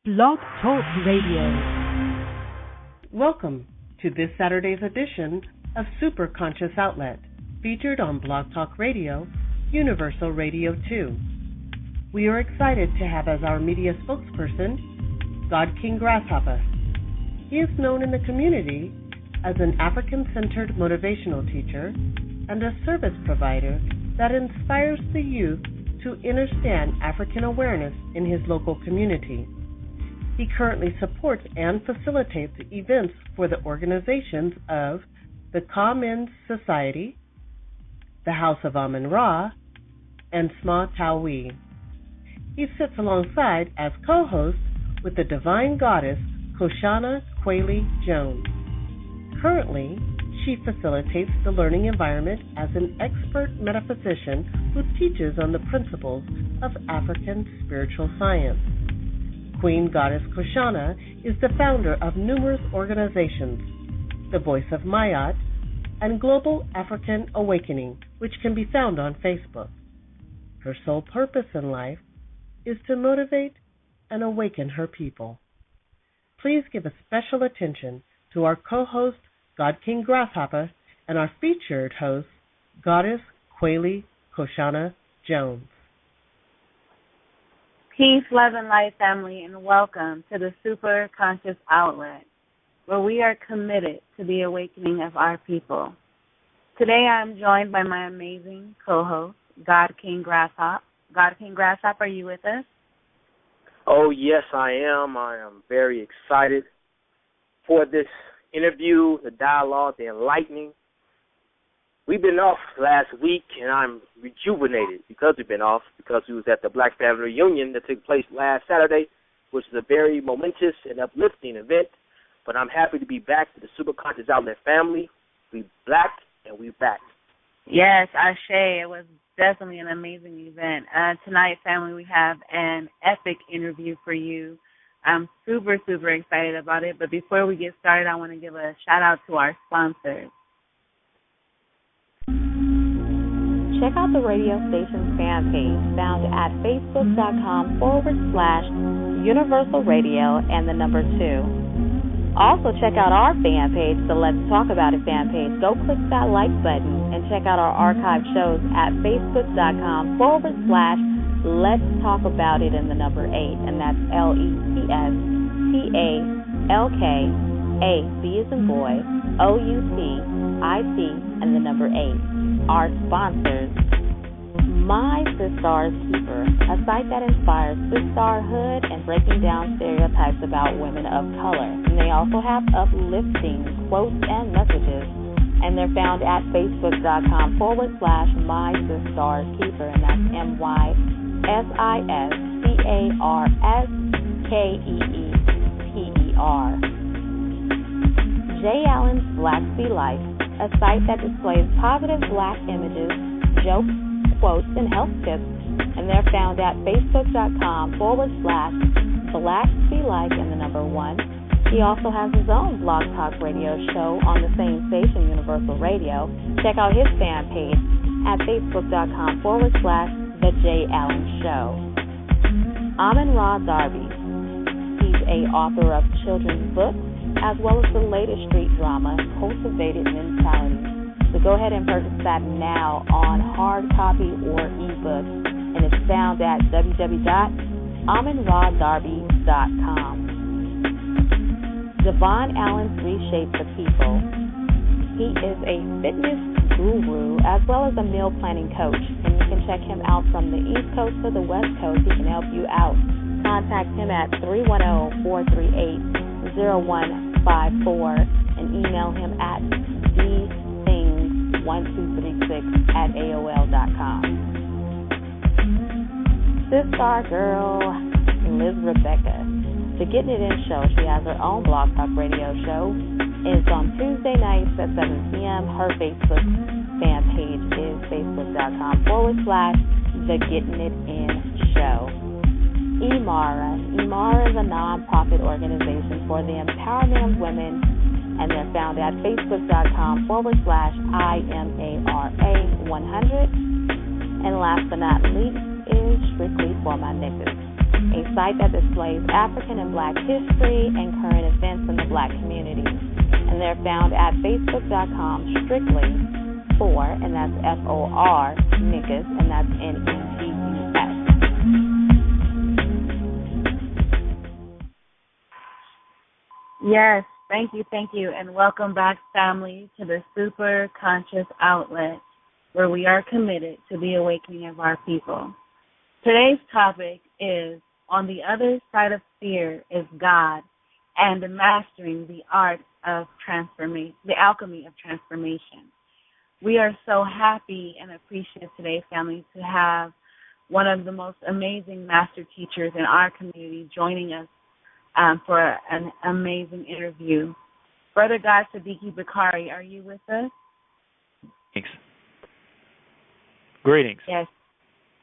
Blog Talk Radio. Welcome to this Saturday's edition of Super Conscious Outlet, featured on Blog Talk Radio, Universal Radio 2. We are excited to have as our media spokesperson, God King Grasshopper. He is known in the community as an African-centered motivational teacher and a service provider that inspires the youth to understand African awareness in his local community. He currently supports and facilitates events for the organizations of the Ka Men's Society, the House of Amun-Ra, and Sma Tawi. He sits alongside as co-host with the divine goddess Koshana Kweli Jones. Currently, she facilitates the learning environment as an expert metaphysician who teaches on the principles of African spiritual science. Queen Goddess Koshana is the founder of numerous organizations, the Voice of Mayat, and Global African Awakening, which can be found on Facebook. Her sole purpose in life is to motivate and awaken her people. Please give a special attention to our co-host, God King Grasshopper, and our featured host, Goddess Kweli Koshana Jones. Peace, love, and light, family, and welcome to the Super Conscious Outlet, where we are committed to the awakening of our people. Today I am joined by my amazing co-host, God King Grasshopper. God King Grasshopper, are you with us? Oh, yes, I am. I am very excited for this interview, the dialogue, the enlightening. We've been off last week, and I'm rejuvenated because we've been off, because we was at the Black Family Reunion that took place last Saturday, which is a very momentous and uplifting event. But I'm happy to be back to the Super Conscious Outlet family. We black, and we back. Yes, Ashe. It was definitely an amazing event. Tonight, family, we have an epic interview for you. I'm super, super excited about it. But before we get started, I want to give a shout-out to our sponsors. Check out the radio station's fan page found at facebook.com/Universal Radio and the number 2. Also, check out our fan page, the Let's Talk About It fan page. Go click that like button and check out our archived shows at facebook.com/Let's Talk About It and the number 8. And that's LETSTALKA, B as in boy, OUTIT, and the number 8. Our sponsors, My Sistar's Keeper, a site that inspires sisterhood and breaking down stereotypes about women of color. And they also have uplifting quotes and messages. And they're found at facebook.com/My Sistar's Keeper, and that's MYSISTARSKEEPER. J. Allen's Black Sea Life, a site that displays positive black images, jokes, quotes, and health tips, and they're found at facebook.com/Black Sea Life and the number 1. He also has his own Blog Talk Radio show on the same station, Universal Radio. Check out his fan page at facebook.com/The J. Allen Show. Amun-Ra Darby. He's a author of children's books, as well as the latest street drama, Cultivated Mentality. So go ahead and purchase that now on hard copy or ebook, and it's found at www.amunradarby.com. Devon Allen's Reshape the People. He is a fitness guru as well as a meal planning coach, and you can check him out from the East Coast to the West Coast. He can help you out. Contact him at 310-438-0154 and email him at thethings1236@aol.com. Sister girl, Liz Rebecca. The Getting It In show, she has her own Blog Talk Radio show. It's on Tuesday nights at 7 p.m. Her Facebook fan page is facebook.com/The Getting It In show. Imara. Imara is a non-profit organization for the empowerment of women, and they're found at facebook.com/IMARA100. And last but not least is Strictly for My Niggas. a site that displays African and Black history and current events in the Black community. And they're found at facebook.com strictly for, and that's FOR, niggas, and that's NEGUS. Yes, thank you, and welcome back, family, to the Super Conscious Outlet, where we are committed to the awakening of our people. Today's topic is On the Other Side of Fear is God and Mastering the Art of Transformation, the Alchemy of Transformation. We are so happy and appreciative today, family, to have one of the most amazing master teachers in our community joining us for an amazing interview. Brother God Sadiki Bakari, are you with us? Thanks. Greetings. Yes.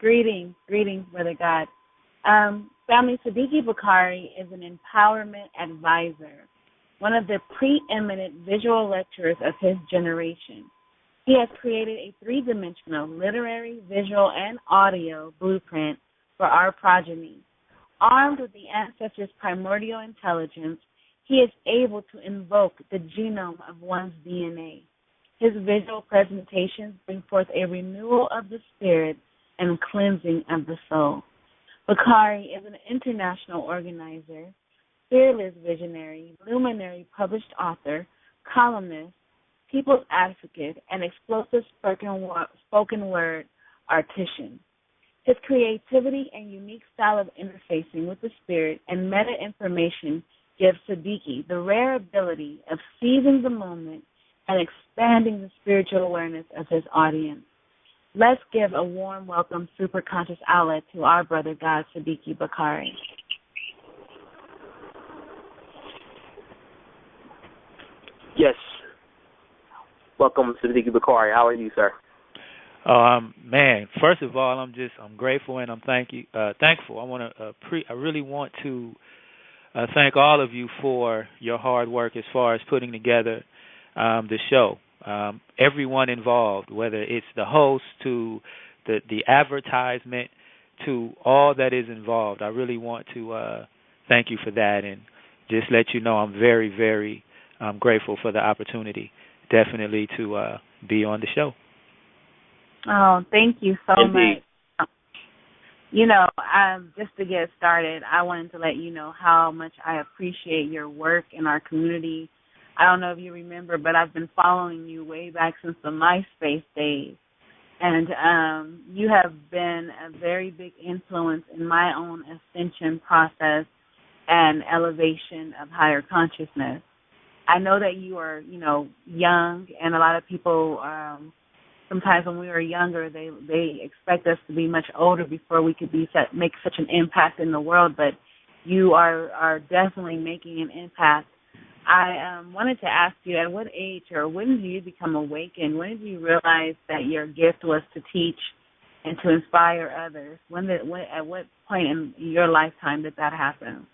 Greetings, Brother God. Family, Sadiki Bakari is an empowerment advisor, one of the preeminent visual lecturers of his generation. He has created a three-dimensional literary, visual, and audio blueprint for our progeny. Armed with the ancestors' primordial intelligence, he is able to invoke the genome of one's DNA. His visual presentations bring forth a renewal of the spirit and cleansing of the soul. Bakari is an international organizer, fearless visionary, luminary published author, columnist, people's advocate, and explosive spoken word artisan. His creativity and unique style of interfacing with the spirit and meta-information gives Sadiki the rare ability of seizing the moment and expanding the spiritual awareness of his audience. Let's give a warm welcome, Super Conscious Outlet, to our brother God, Sadiki Bakari. Yes. Welcome, Sadiki Bakari. How are you, sir? Man, first of all, I'm grateful and I'm thankful. I really want to thank all of you for your hard work as far as putting together the show. Everyone involved, whether it's the host to the advertisement to all that is involved. I really want to thank you for that and just let you know I'm very, very grateful for the opportunity, definitely to be on the show. Oh, thank you so Indeed. much. You know, just to get started, I wanted to let you know how much I appreciate your work in our community. I don't know if you remember, but I've been following you way back since the MySpace days. And you have been a very big influence in my own ascension process and elevation of higher consciousness. I know that you are, young, and a lot of people, sometimes when we were younger, they expect us to be much older before we could make such an impact in the world, but you are definitely making an impact. I wanted to ask you, at what age or when did you become awakened? When did you realize that your gift was to teach and to inspire others? At what point in your lifetime did that happen?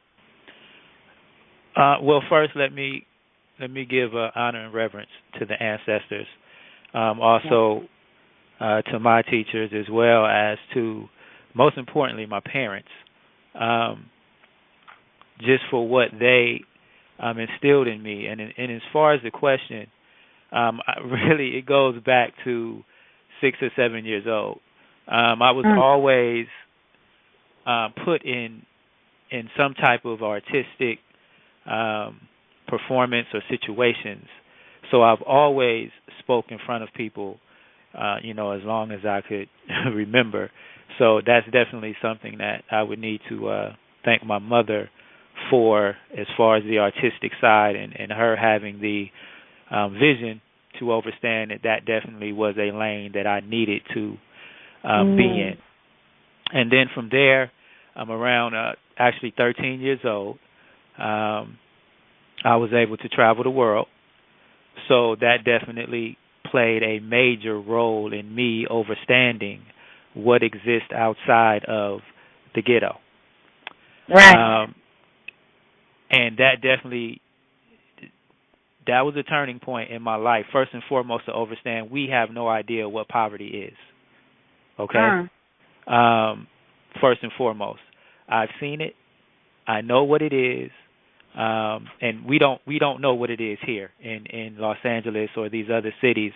Well, first, let me give honor and reverence to the ancestors, also to my teachers, as well as to, most importantly, my parents, just for what they instilled in me. And as far as the question, really it goes back to 6 or 7 years old. I was always put in some type of artistic performance or situations. So I've always spoke in front of people, as long as I could remember. So that's definitely something that I would need to thank my mother for, as far as the artistic side, and her having the vision to understand that definitely was a lane that I needed to be in. And then from there, I'm around actually 13 years old. I was able to travel the world, so that definitely played a major role in me understanding what exists outside of the ghetto. Right. And that was a turning point in my life. First and foremost, to understand we have no idea what poverty is. Okay? First and foremost. I've seen it. I know what it is. And we don't know what it is here in Los Angeles or these other cities.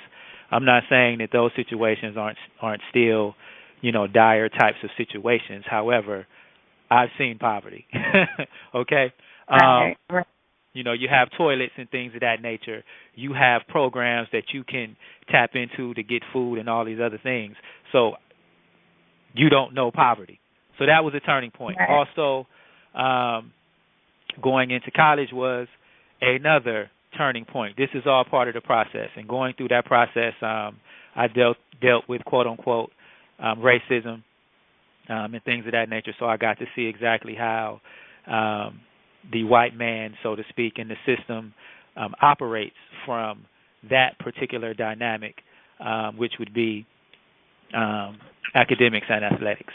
I'm not saying that those situations aren't still, dire types of situations. However, I've seen poverty. Okay? Right. You have toilets and things of that nature. You have programs that you can tap into to get food and all these other things. So you don't know poverty. So that was a turning point. Right. Also, going into college was another turning point. This is all part of the process. And going through that process, I dealt with, quote-unquote, racism and things of that nature. So I got to see exactly how the white man, so to speak, in the system operates from that particular dynamic, which would be academics and athletics.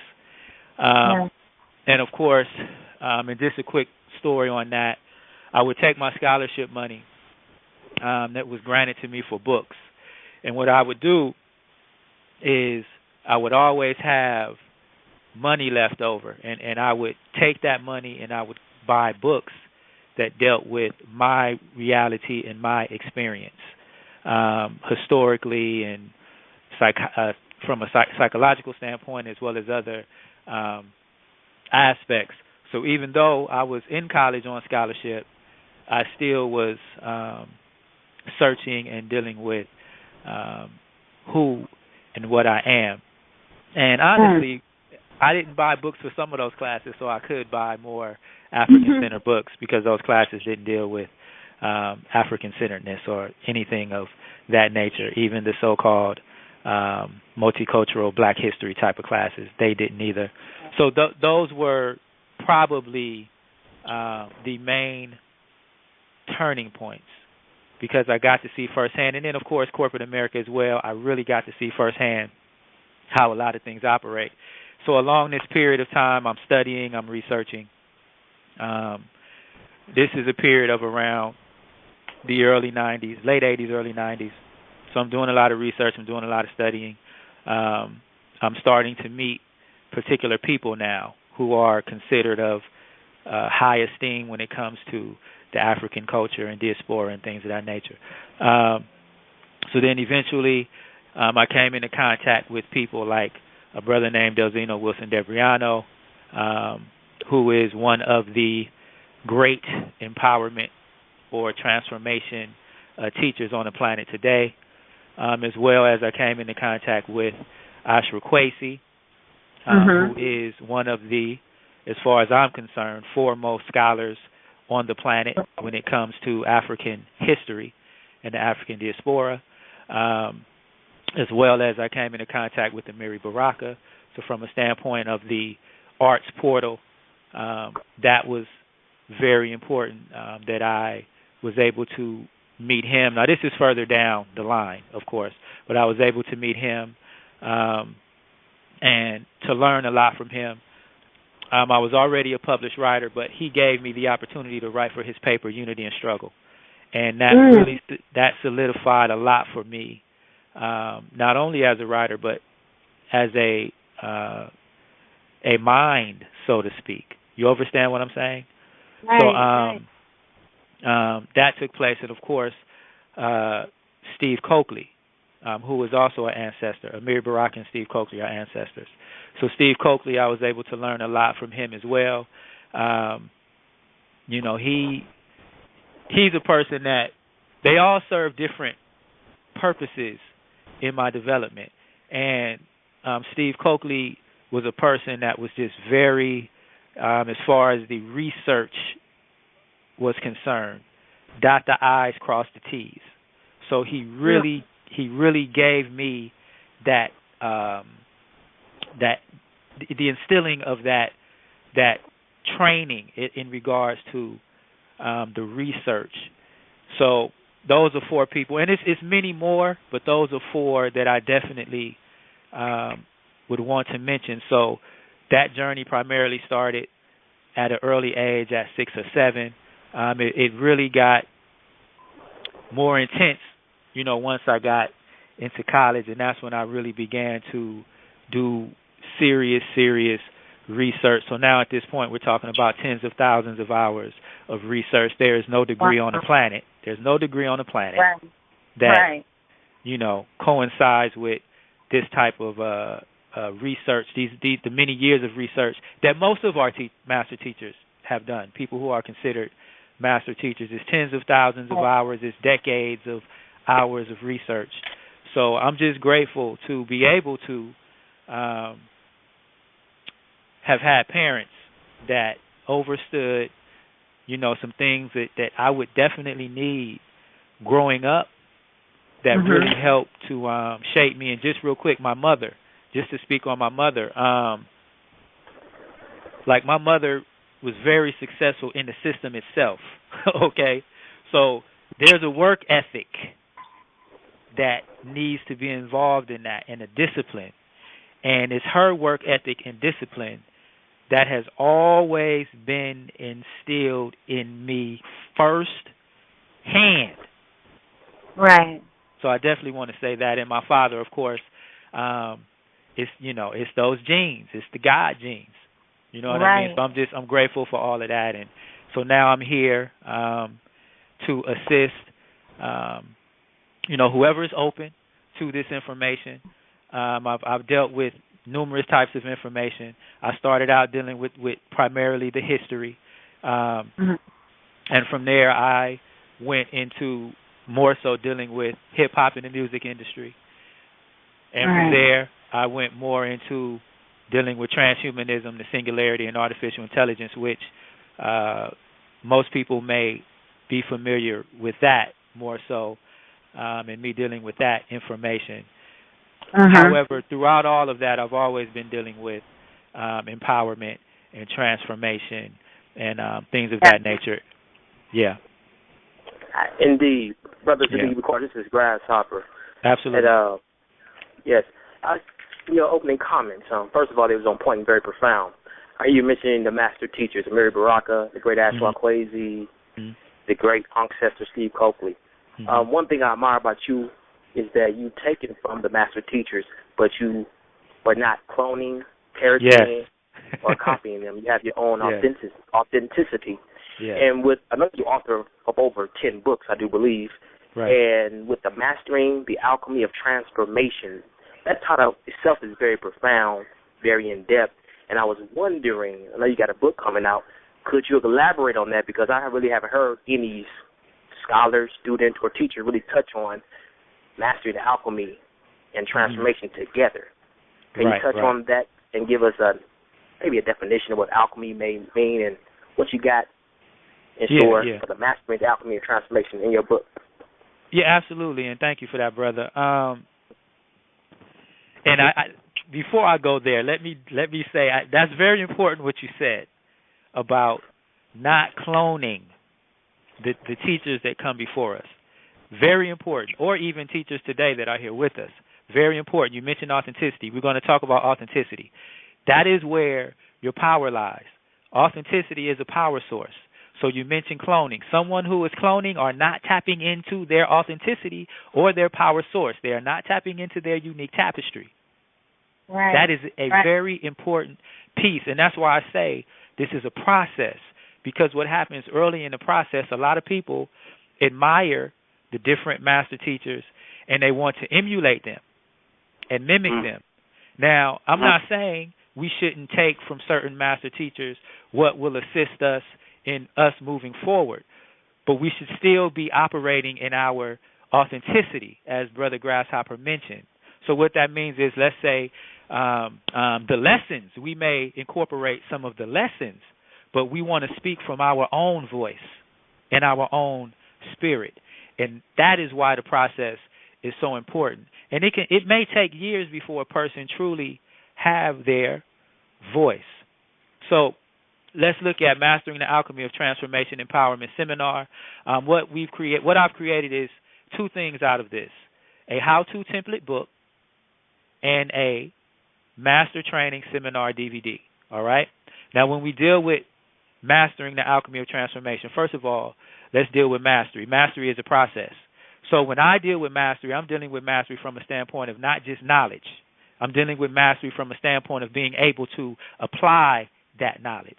And, of course, and just a quick story on that, I would take my scholarship money that was granted to me for books, and what I would do is I would always have money left over, and I would take that money and I would buy books that dealt with my reality and my experience, historically and from a psychological standpoint, as well as other aspects. So even though I was in college on scholarship, I still was searching and dealing with who and what I am. And honestly, I didn't buy books for some of those classes, so I could buy more African-centered books because those classes didn't deal with African-centeredness or anything of that nature. Even the so-called multicultural Black history type of classes, they didn't either. So those were probably the main turning points, because I got to see firsthand, and then, of course, corporate America as well. I really got to see firsthand how a lot of things operate. So along this period of time, I'm studying, I'm researching. This is a period of around the early 90s, late 80s, early 90s. So I'm doing a lot of research, I'm doing a lot of studying. I'm starting to meet particular people now who are considered of high esteem when it comes to the African culture and diaspora and things of that nature. So then eventually I came into contact with people like a brother named Delzino Wilson Debriano, who is one of the great empowerment or transformation teachers on the planet today, as well as I came into contact with Ashra Kwesi, who is one of the, as far as I'm concerned, foremost scholars on the planet when it comes to African history and the African diaspora, as well as I came into contact with Amiri Baraka. So from a standpoint of the arts portal, that was very important that I was able to meet him. Now, this is further down the line, of course, but I was able to meet him and to learn a lot from him. I was already a published writer, but he gave me the opportunity to write for his paper, Unity and Struggle. And that really that solidified a lot for me, not only as a writer, but as a mind, so to speak. You understand what I'm saying? Right, so that took place, and of course, Steve Coakley, who is also an ancestor. Amir Baraka and Steve Coakley are ancestors. So Steve Coakley, I was able to learn a lot from him as well. He's a person that they all serve different purposes in my development. And Steve Coakley was a person that was just very, as far as the research was concerned, dot the I's, cross the T's. So he really gave me that the instilling of that training in regards to the research. So those are four people, and it's many more, but those are four that I definitely would want to mention. So that journey primarily started at an early age, at 6 or 7. It really got more intense, once I got into college, and that's when I really began to do serious research. So now at this point, we're talking about tens of thousands of hours of research. There is no degree on the planet. There's no degree on the planet that, coincides with this type of research, the many years of research that most of our master teachers have done. People who are considered master teachers, is tens of thousands of hours, is decades of hours of research. So I'm just grateful to be able to have had parents that overstood, some things that I would definitely need growing up that really helped to shape me. And just real quick, my mother, just to speak on my mother, my mother was very successful in the system itself, okay? So there's a work ethic that needs to be involved in that, and a discipline. And it's her work ethic and discipline that has always been instilled in me first hand. Right. So I definitely want to say that. And my father, of course, it's those genes. It's the God genes. You know what I mean? So I'm grateful for all of that. And so now I'm here to assist, whoever is open to this information. I've dealt with numerous types of information. I started out dealing with primarily the history. And from there I went into more so dealing with hip-hop in the music industry. And from there I went more into dealing with transhumanism, the singularity, and artificial intelligence, which most people may be familiar with that more so, and me dealing with that information. However, throughout all of that, I've always been dealing with empowerment and transformation and things of that nature. Yeah. Indeed. Brother Sadiki, this is Grasshopper. Absolutely. And, yes. Your opening comments, first of all, it was on point and very profound. You mentioning the master teachers, Mary Baraka, the great Ashwa Kwesi, the great ancestor Steve Coakley. One thing I admire about you is that you take it from the master teachers, but you are not cloning, parroting, or copying them. You have your own authenticity. Yeah. And with another author of over 10 books, I do believe, and with the Mastering the Alchemy of Transformation, that title itself is very profound, very in-depth, and I was wondering, I know you got a book coming out, could you elaborate on that? Because I really haven't heard any scholar, student, or teacher really touch on mastering the alchemy and transformation together. Can you touch on that and give us maybe a definition of what alchemy may mean and what you got in store for the mastering the alchemy and transformation in your book? Yeah, absolutely, and thank you for that, brother. And I before I go there, let me say that's very important what you said about not cloning the teachers that come before us. Very important, or even teachers today that are here with us. Very important. You mentioned authenticity. We're going to talk about authenticity. That is where your power lies. Authenticity is a power source. So you mentioned cloning. Someone who is cloning are not tapping into their authenticity or their power source. They are not tapping into their unique tapestry. Right. That is a very important piece, and that's why I say this is a process, because what happens early in the process, a lot of people admire the different master teachers, and they want to emulate them and mimic them. Now, I'm not saying we shouldn't take from certain master teachers what will assist us in us moving forward, but we should still be operating in our authenticity, as Brother Grasshopper mentioned. So what that means is, let's say the lessons, we may incorporate some of the lessons, but we want to speak from our own voice and our own spirit. And that is why the process is so important. And it may take years before a person truly have their voice. So let's look at Mastering the Alchemy of Transformation Empowerment Seminar. What I've created is two things out of this: a how-to template book and a Master Training Seminar DVD. All right? Now, when we deal with Mastering the Alchemy of Transformation, first of all, let's deal with mastery. Mastery is a process. So when I deal with mastery, I'm dealing with mastery from a standpoint of not just knowledge. I'm dealing with mastery from a standpoint of being able to apply that knowledge,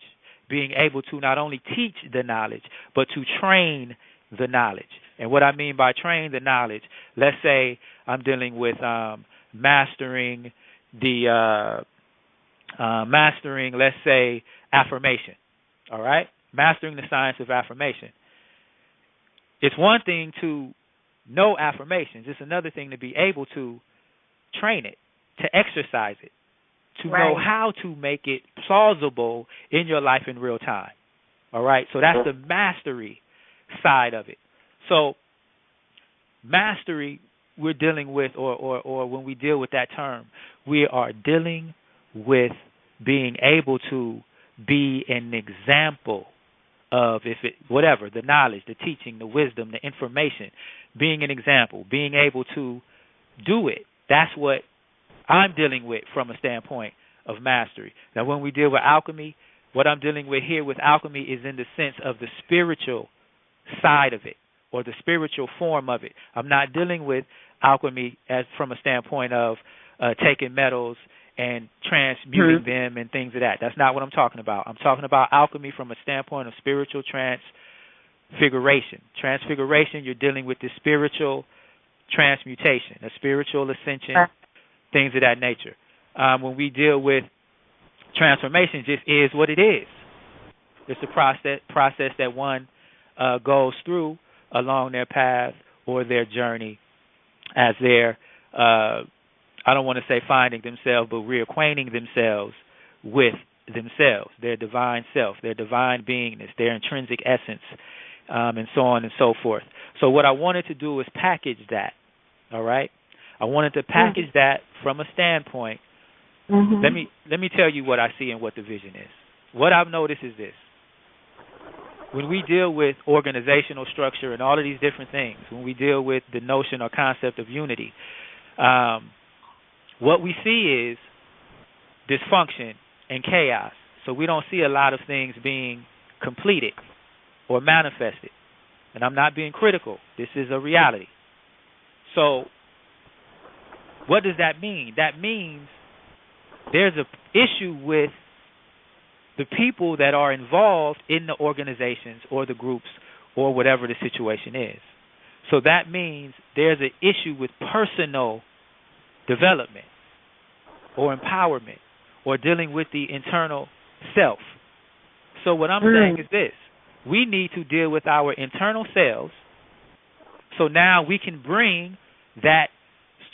being able to not only teach the knowledge, but to train the knowledge. And what I mean by train the knowledge, let's say I'm dealing with mastering, let's say, affirmation, all right? Mastering the science of affirmation. It's one thing to know affirmations. It's another thing to be able to train it, to exercise it, to know how to make it plausible in your life in real time. All right? So that's the mastery side of it. So mastery we're dealing with, or when we deal with that term, we are dealing with being able to be an example of whatever, the knowledge, the teaching, the wisdom, the information, being an example, being able to do it. That's what I'm dealing with from a standpoint of mastery. Now, when we deal with alchemy, what I'm dealing with here with alchemy is in the sense of the spiritual side of it, or the spiritual form of it. I'm not dealing with alchemy as from a standpoint of taking metals and transmuting them and things of that. That's not what I'm talking about. I'm talking about alchemy from a standpoint of spiritual transfiguration. Transfiguration, you're dealing with the spiritual transmutation, a spiritual ascension, things of that nature. When we deal with transformation, it just is what it is. It's a process that one goes through along their path or their journey as they're, I don't want to say finding themselves, but reacquainting themselves with themselves, their divine self, their divine beingness, their intrinsic essence, and so on and so forth. So what I wanted to do is package that, all right? I wanted to package that from a standpoint. Let me tell you what I see and what the vision is. What I've noticed is this. When we deal with organizational structure and all of these different things, when we deal with the notion or concept of unity, what we see is dysfunction and chaos. So we don't see a lot of things being completed or manifested. And I'm not being critical. This is a reality. So what does that mean? That means there's an issue with the people that are involved in the organizations or the groups or whatever the situation is. So that means there's an issue with personal development or empowerment or dealing with the internal self. So what I'm saying is this. We need to deal with our internal selves so now we can bring that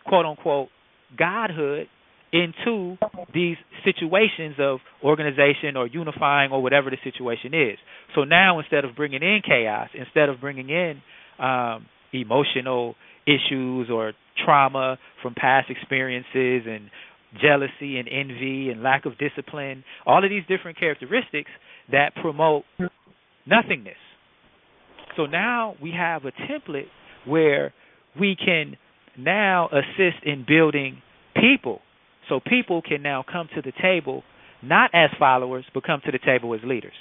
quote-unquote godhood into these situations of organization or unifying or whatever the situation is. So now instead of bringing in chaos, instead of bringing in emotional issues or trauma from past experiences and jealousy and envy and lack of discipline, all of these different characteristics that promote nothingness. So now we have a template where we can now assist in building people. So people can now come to the table not as followers, but come to the table as leaders.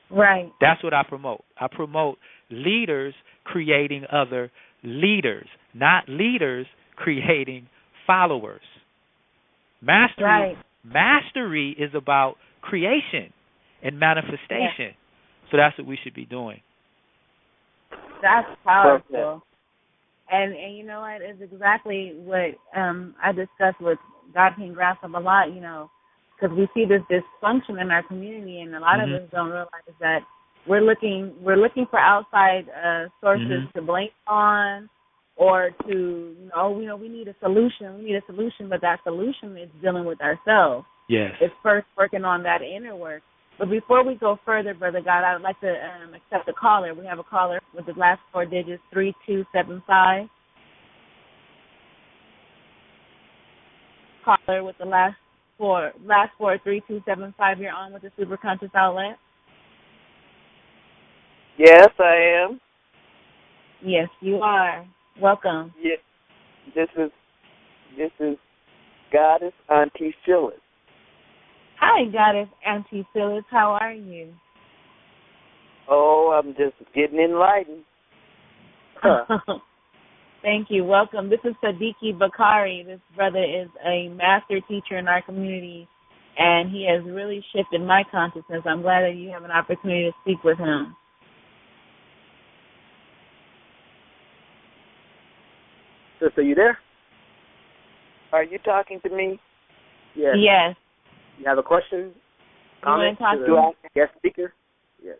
Right. That's what I promote. I promote leaders creating other leaders, not leaders creating followers. Mastery is about creation and manifestation. Yes. So that's what we should be doing. That's powerful. And you know what? It's exactly what I discussed with God King Grasshopper a lot, you know, because we see this dysfunction in our community, and a lot of us don't realize that we're looking for outside sources to blame on, or to, we need a solution. But that solution is dealing with ourselves. Yes. It's first working on that inner work. But before we go further, Brother God, I would like to accept a caller. We have a caller with the last four digits, 3275. Caller with the last four 3275. You're on with the Superconscious Outlet. Yes, I am. Yes, you are. Welcome. Yes, this is Goddess Auntie Phyllis. Hi, Goddess Auntie Phyllis. How are you? Oh, I'm just getting enlightened. Thank you. Welcome. This is Sadiki Bakari. This brother is a master teacher in our community, and he has really shifted my consciousness. I'm glad that you have an opportunity to speak with him. Sister, you there? Are you talking to me? Yes. Yes. You have a question? Comment You want to to talk the guest speaker? Yes.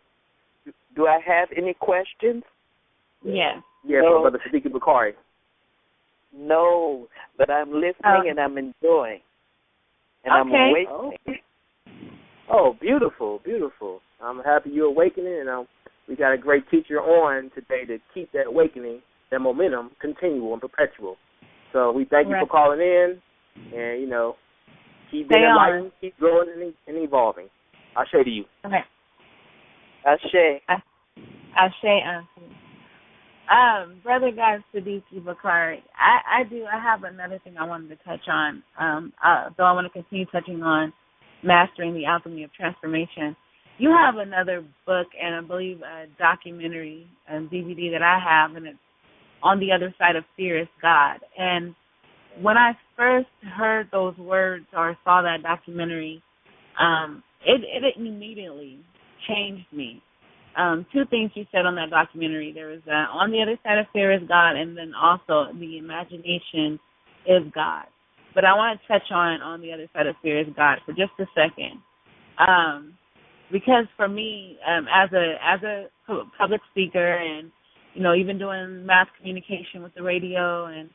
Do I have any questions? Yes. Yes, No. Brother Sadiki Bakari. No, but I'm listening and I'm enjoying. And I'm awakening. Oh, beautiful, beautiful. I'm happy you're awakening, and we got a great teacher on today to keep that awakening, that momentum, continual and perpetual. So we thank you for calling in, and, keep being enlightened, keep growing and evolving. I'll share to you. Okay. Ashe. Ashe, Auntie. Brother God Sadiki Bakari, I have another thing I wanted to touch on, though I want to continue touching on Mastering the Alchemy of Transformation. You have another book and I believe a documentary and DVD that I have, and it's On the Other Side of Fear is God. And when I first heard those words or saw that documentary, it immediately changed me. Two things you said on that documentary. There was On the Other Side of Fear is God, and then also the imagination is God. But I want to touch on the Other Side of Fear is God for just a second. Because for me, as a public speaker and, even doing mass communication with the radio and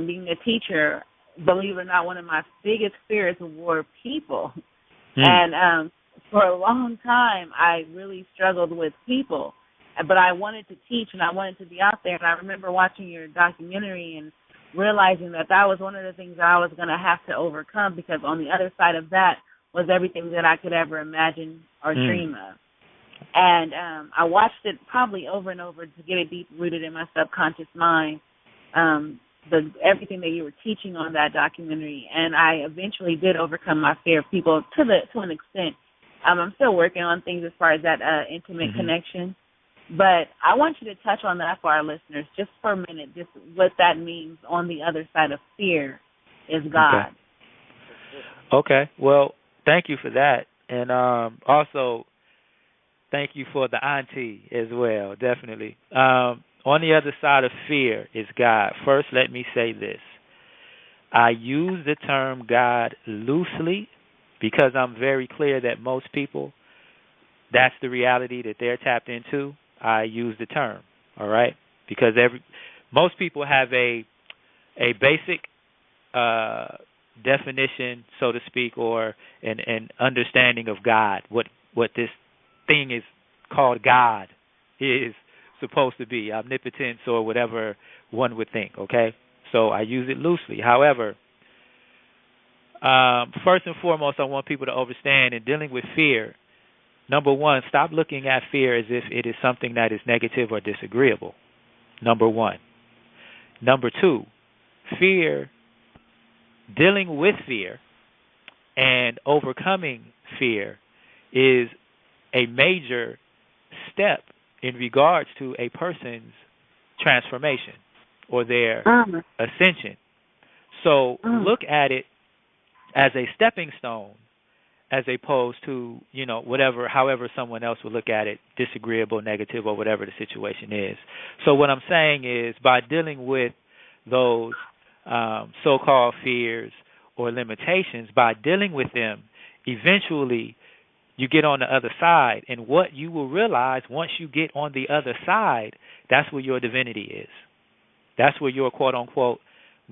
being a teacher, believe it or not, one of my biggest fears were people. And for a long time, I really struggled with people. But I wanted to teach and I wanted to be out there. And I remember watching your documentary and realizing that was one of the things that I was going to have to overcome, because on the other side of that was everything that I could ever imagine or dream of. And I watched it probably over and over to get it deep-rooted in my subconscious mind, everything that you were teaching on that documentary. And I eventually did overcome my fear of people to an extent. I'm still working on things as far as that intimate connection. But I want you to touch on that for our listeners just for a minute, just what that means. On the other side of fear is God. Okay. Well, thank you for that. And also, thank you for the auntie as well, definitely. On the other side of fear is God. First, let me say this. I use the term God loosely because I'm very clear that most people, that's the reality that they're tapped into. I use the term, all right? Because most people have a basic definition, so to speak, or an understanding of God, what this thing is called God is supposed to be, omnipotence or whatever one would think, okay? So I use it loosely. However, first and foremost, I want people to understand in dealing with fear, number one, stop looking at fear as if it is something that is negative or disagreeable, number one. Number two, dealing with fear and overcoming fear is a major step in regards to a person's transformation or their ascension. So look at it as a stepping stone, as opposed to, however someone else would look at it, disagreeable, negative, or whatever the situation is. So what I'm saying is, by dealing with those so-called fears or limitations, by dealing with them, eventually you get on the other side. And what you will realize once you get on the other side, that's where your divinity is. That's where your quote-unquote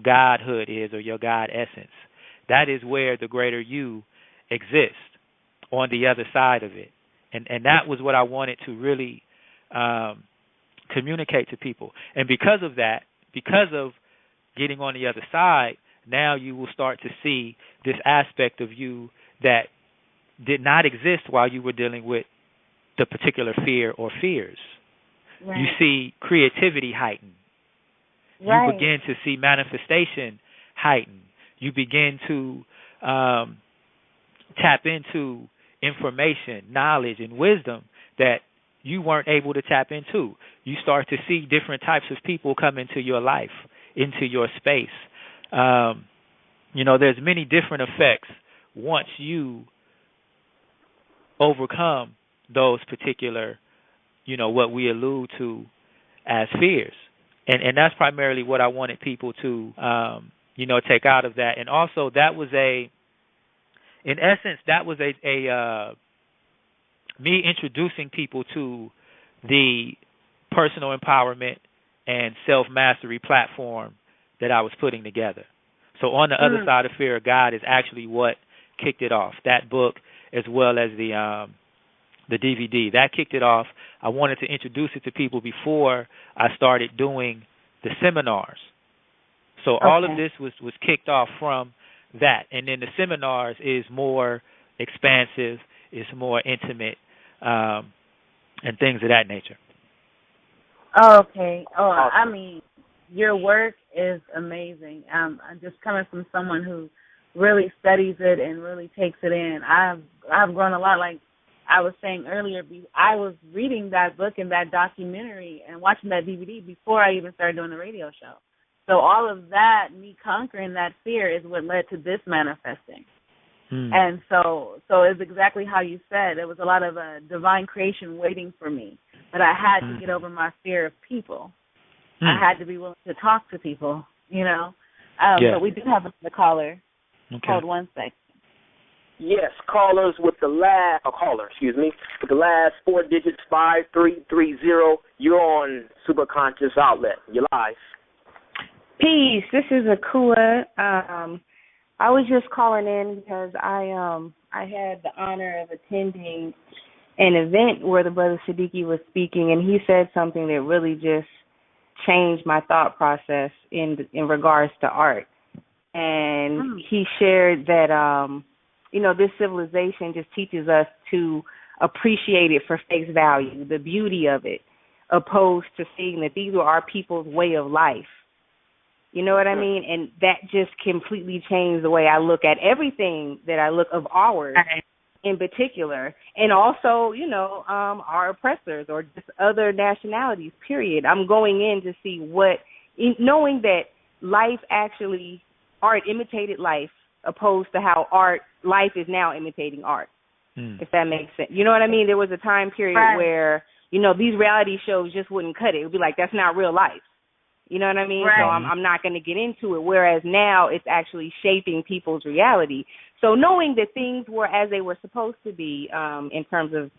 godhood is, or your God essence. That is where the greater you exists, on the other side of it. And that was what I wanted to really communicate to people. And because of that, because of getting on the other side, now you will start to see this aspect of you that did not exist while you were dealing with the particular fear or fears. Right. You see creativity heighten. Right. You begin to see manifestation heighten. You begin to tap into information, knowledge, and wisdom that you weren't able to tap into. you start to see different types of people come into your life, into your space. There's many different effects once you overcome those particular, what we allude to as fears. And that's primarily what I wanted people to, take out of that. And also that was in essence, that was me introducing people to the personal empowerment and self-mastery platform that I was putting together. So On the Other Side of Fear of God is actually what kicked it off. That book, as well as the DVD, that kicked it off. I wanted to introduce it to people before I started doing the seminars. So all of this was kicked off from that. And then the seminars is more expansive, it's more intimate, and things of that nature. Okay. Oh, I mean, your work is amazing. I'm just coming from someone who really studies it and really takes it in. I've grown a lot. Like I was saying earlier, I was reading that book and that documentary and watching that DVD before I even started doing the radio show. So all of that, me conquering that fear, is what led to this manifesting. And so it's exactly how you said. There was a lot of divine creation waiting for me. But I had to get over my fear of people. I had to be willing to talk to people, But we do have a caller. Okay. Hold one second. Yes, with the last 4 digits, 5330. You're on Superconscious Outlet. You're live. Peace. This is Akua. I was just calling in because I had the honor of attending an event where the brother Sadiki was speaking, and he said something that really just changed my thought process in regards to art. And he shared that this civilization just teaches us to appreciate it for face value, the beauty of it, opposed to seeing that these are our people's way of life. You know what I mean? And that just completely changed the way I look at everything that I look of ours in particular. And also, our oppressors or just other nationalities, period. I'm going in to see knowing that art imitated life opposed to how life is now imitating art, if that makes sense. You know what I mean? There was a time period where, these reality shows just wouldn't cut it. It would be like, that's not real life. You know what I mean? Right. So I'm not going to get into it, whereas now it's actually shaping people's reality. So knowing that things were as they were supposed to be in terms of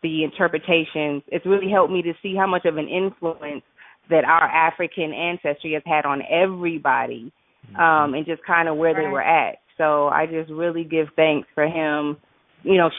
the interpretations, it's really helped me to see how much of an influence that our African ancestry has had on everybody and just kind of where they were at. So I just really give thanks for him,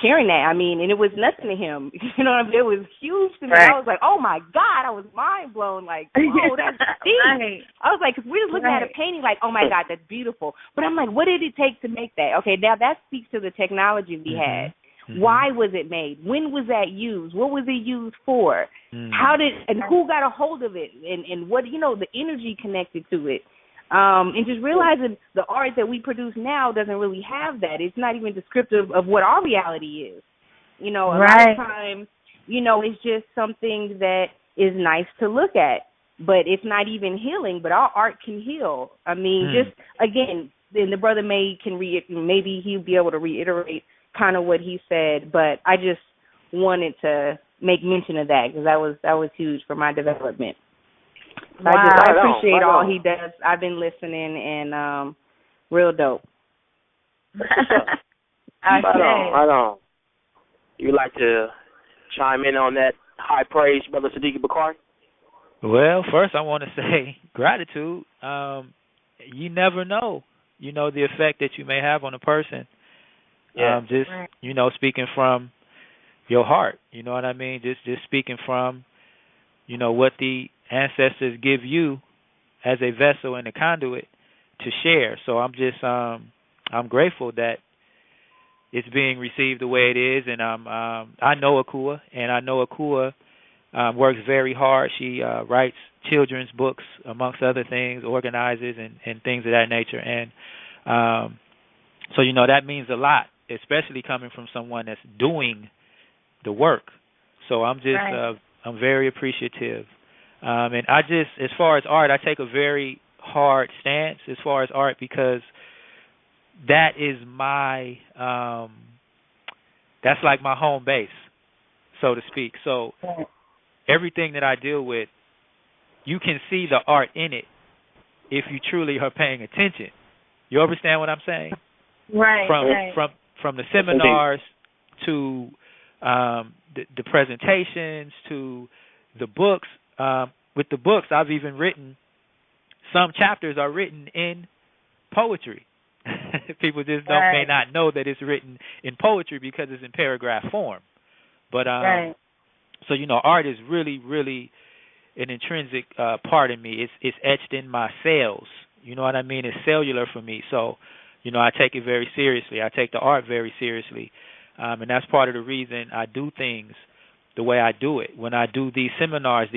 sharing that. I mean, and it was nothing to him. It was huge to me. Right. I was like, oh, my God. I was mind blown. Like, oh, that's deep. Right. I was like, because we're just looking at a painting like, oh, my God, that's beautiful. But I'm like, what did it take to make that? Okay, now that speaks to the technology we had. Why was it made? When was that used? What was it used for? And who got a hold of it? And what, the energy connected to it. And just realizing the art that we produce now doesn't really have that. It's not even descriptive of what our reality is. A lot of times, it's just something that is nice to look at, but it's not even healing, but our art can heal. I mean, just, again, then the brother maybe he'll be able to reiterate kind of what he said, but I just wanted to make mention of that because that was huge for my development. Wow. I appreciate all he does. I've been listening and real dope. Right on. You like to chime in on that high praise, Brother Sadiki Bakari? Well, first I want to say gratitude. You never know, the effect that you may have on a person. Yeah. Speaking from your heart, you know what I mean? Just speaking from, what the ancestors give you as a vessel and a conduit to share. So I'm just I'm grateful that it's being received the way it is, and I know Akua, and I know Akua works very hard. She writes children's books, amongst other things, organizes and things of that nature, and so that means a lot, especially coming from someone that's doing the work. So I'm just I'm very appreciative. And I just, as far as art, I take a very hard stance as far as art because that is my, that's like my home base, so to speak. So everything that I deal with, you can see the art in it if you truly are paying attention. You understand what I'm saying? Right. From the seminars to the presentations to the books. With the books, I've even written, some chapters are written in poetry. People just may not know that it's written in poetry because it's in paragraph form. But so art is really, really an intrinsic part in me. It's etched in my cells. You know what I mean? It's cellular for me. So, I take it very seriously. I take the art very seriously. And that's part of the reason I do things the way I do it. When I do these seminars,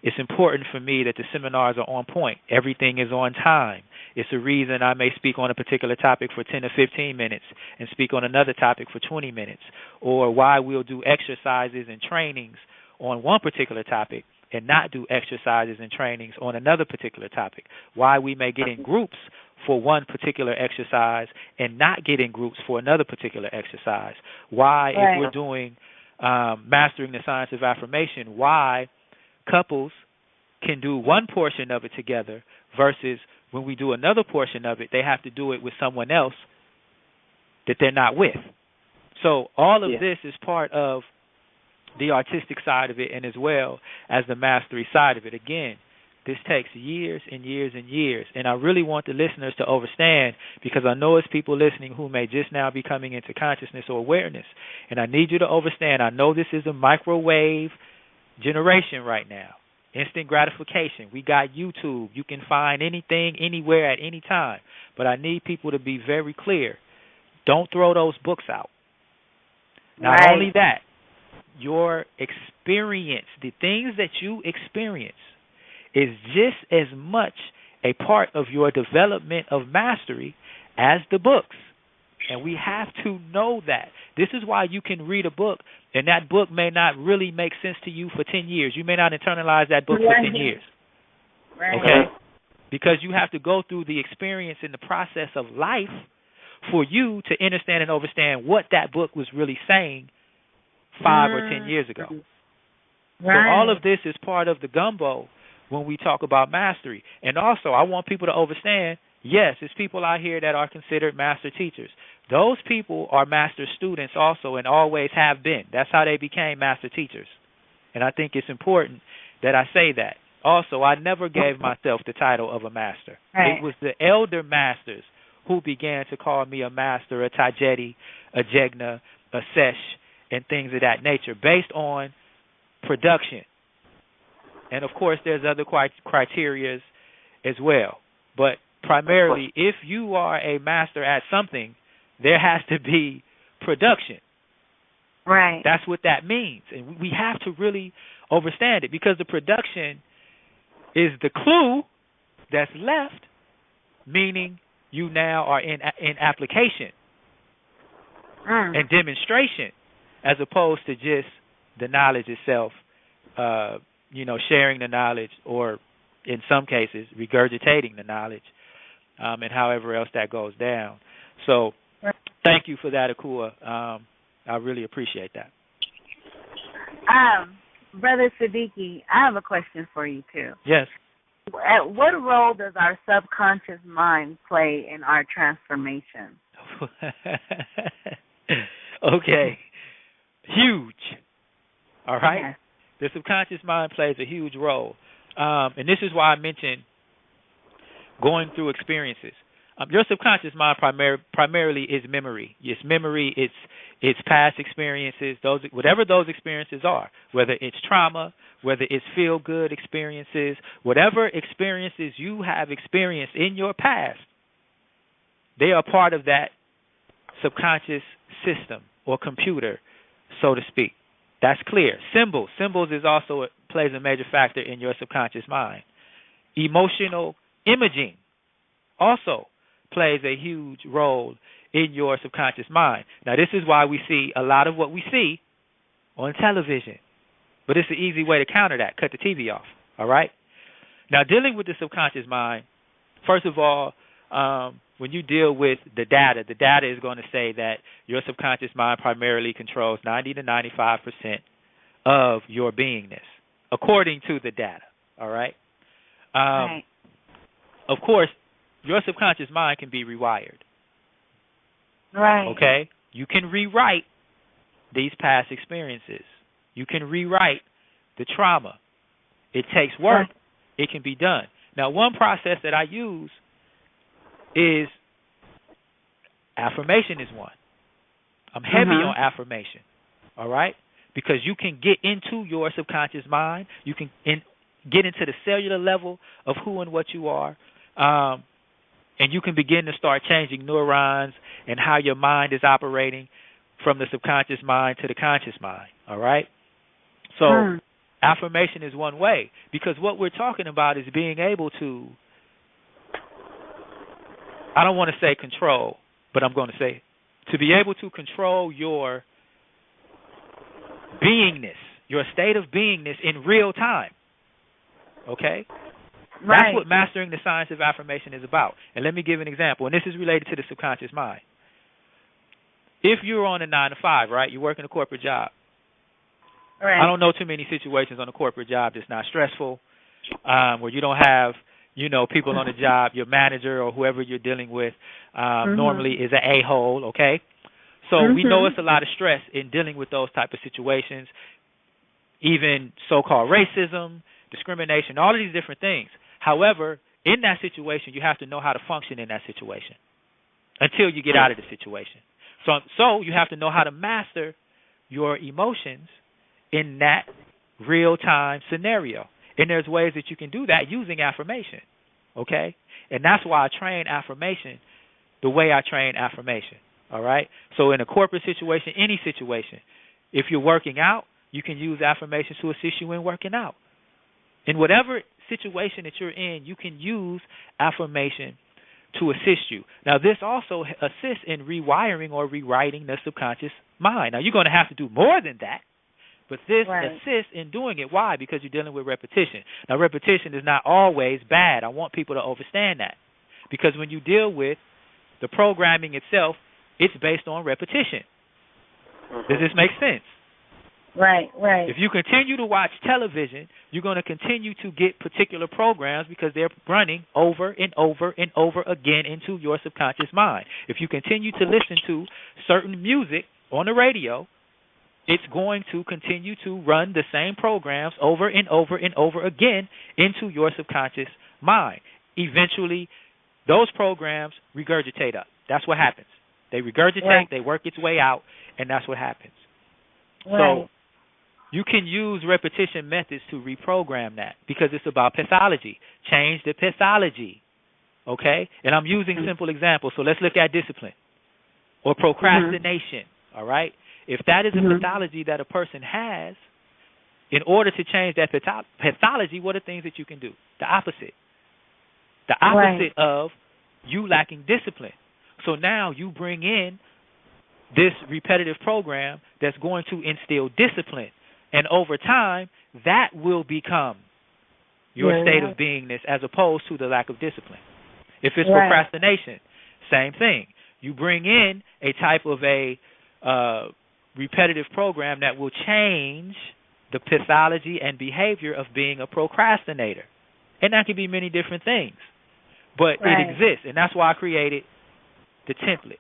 it's important for me that the seminars are on point. Everything is on time. It's a reason I may speak on a particular topic for 10 or 15 minutes and speak on another topic for 20 minutes, or why we'll do exercises and trainings on one particular topic and not do exercises and trainings on another particular topic, why we may get in groups for one particular exercise and not get in groups for another particular exercise, why if we're doing mastering the science of affirmation, why couples can do one portion of it together versus when we do another portion of it, they have to do it with someone else that they're not with. So all of this is part of the artistic side of it and as well as the mastery side of it. Again, this takes years and years and years, and I really want the listeners to understand, because I know it's people listening who may just now be coming into consciousness or awareness, and I need you to understand, I know this is a microwave generation right now. Instant gratification. We got YouTube. You can find anything, anywhere, at any time. But I need people to be very clear. Don't throw those books out. Not only that, your experience, the things that you experience, is just as much a part of your development of mastery as the books. And we have to know that. This is why you can read a book, and that book may not really make sense to you for 10 years. You may not internalize that book for 10 years. Okay? Because you have to go through the experience and the process of life for you to understand and understand what that book was really saying 5 or 10 years ago. So all of this is part of the gumbo when we talk about mastery. And also, I want people to understand, yes, there's people out here that are considered master teachers. Those people are master students also and always have been. That's how they became master teachers. And I think it's important that I say that. Also, I never gave myself the title of a master. It was the elder masters who began to call me a master, a tajeti, a jegna, a sesh, and things of that nature based on production. And, of course, there's other criterias as well. But primarily, if you are a master at something, there has to be production. Right. That's what that means. And we have to really understand it, because the production is the clue that's left, meaning you now are in application and demonstration, as opposed to just the knowledge itself, sharing the knowledge, or in some cases regurgitating the knowledge, and however else that goes down. So thank you for that, Akua. I really appreciate that. Brother Sadiki, I have a question for you, too. Yes. What role does our subconscious mind play in our transformation? Okay. Huge. All right? Yes. The subconscious mind plays a huge role. And this is why I mentioned going through experiences. Your subconscious mind primarily is memory. It's memory, it's past experiences, whatever those experiences are, whether it's trauma, whether it's feel-good experiences, whatever experiences you have experienced in your past, they are part of that subconscious system or computer, so to speak. That's clear. Symbols is also plays a major factor in your subconscious mind. Emotional imaging also plays a huge role in your subconscious mind. Now, this is why we see a lot of what we see on television. But it's an easy way to counter that. Cut the TV off, all right? Now, dealing with the subconscious mind, first of all, when you deal with the data is going to say that your subconscious mind primarily controls 90 to 95% of your beingness, according to the data, all right? Right. Of course, your subconscious mind can be rewired. Right. Okay? You can rewrite these past experiences. You can rewrite the trauma. It takes work. Right. It can be done. Now, one process that I use is affirmation is one. I'm heavy on affirmation, all right? Because you can get into your subconscious mind. You can get into the cellular level of who and what you are, and you can begin to start changing neurons and how your mind is operating from the subconscious mind to the conscious mind, all right? So affirmation is one way, because what we're talking about is being able to, I don't want to say control, but I'm going to say to be able to control your beingness, your state of beingness in real time, okay? Right. That's what mastering the science of affirmation is about. And let me give an example, and this is related to the subconscious mind. If you're on a 9 to 5, right, you work in a corporate job. Right. I don't know too many situations on a corporate job that's not stressful, where you don't have, people on the job, your manager or whoever you're dealing with normally is an a-hole, okay? So we know it's a lot of stress in dealing with those type of situations, even so-called racism, discrimination, all of these different things. However, in that situation, you have to know how to function in that situation until you get out of the situation. So you have to know how to master your emotions in that real-time scenario. And there's ways that you can do that using affirmation, okay? And that's why I train affirmation the way I train affirmation, all right? So in a corporate situation, any situation, if you're working out, you can use affirmations to assist you in working out. In whatever situation that you're in, you can use affirmation to assist you. Now, this also assists in rewiring or rewriting the subconscious mind. Now, you're going to have to do more than that, but this assists in doing it. Why? Because you're dealing with repetition. Now, repetition is not always bad. I want people to understand that. Because when you deal with the programming itself, it's based on repetition. Does this make sense? Right. If you continue to watch television, you're going to continue to get particular programs because they're running over and over and over again into your subconscious mind. If you continue to listen to certain music on the radio, it's going to continue to run the same programs over and over and over again into your subconscious mind. Eventually, those programs regurgitate up. That's what happens. They regurgitate, they work its way out, and that's what happens. So you can use repetition methods to reprogram that because it's about pathology. Change the pathology, okay? And I'm using simple examples. So let's look at discipline or procrastination, all right? If that is a pathology that a person has, in order to change that pathology, what are things that you can do? The opposite. The opposite of you lacking discipline. So now you bring in this repetitive program that's going to instill discipline. And over time, that will become your state of beingness as opposed to the lack of discipline. If it's procrastination, same thing. You bring in a type of a repetitive program that will change the pathology and behavior of being a procrastinator. And that can be many different things. But it exists, and that's why I created the template.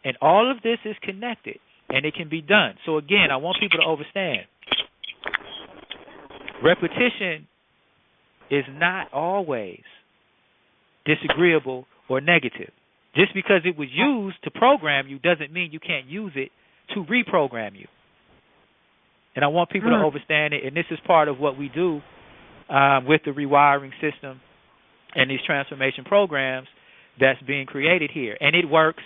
And all of this is connected, and it can be done. So, again, I want people to understand. Repetition is not always disagreeable or negative. Just because it was used to program you doesn't mean you can't use it to reprogram you. And I want people to understand it, and this is part of what we do with the rewiring system and these transformation programs that's being created here. And it works.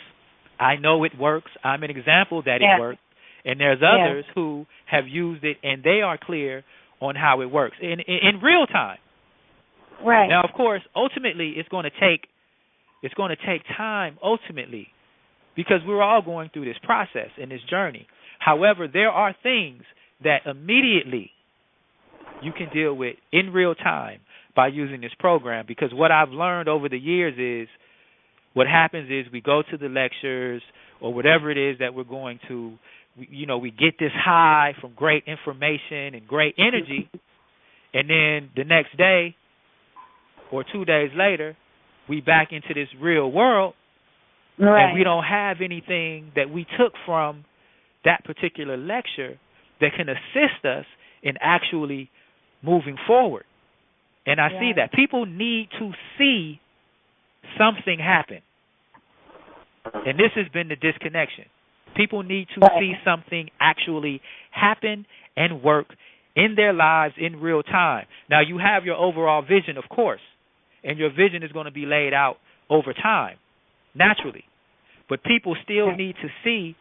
I know it works. I'm an example that it works. And there's others who have used it, and they are clear on how it works in real time. Right. Now, of course, ultimately, it's going to take time. Ultimately, because we're all going through this process and this journey. However, there are things that immediately you can deal with in real time by using this program. Because what I've learned over the years is what happens is we go to the lectures or whatever it is that we're going to, we get this high from great information and great energy, and then the next day or 2 days later, we back into this real world, and we don't have anything that we took from that particular lecture that can assist us in actually moving forward. And I see that. People need to see something happen. And this has been the disconnection. People need to see something actually happen and work in their lives in real time. Now, you have your overall vision, of course, and your vision is going to be laid out over time, naturally. But people still need to see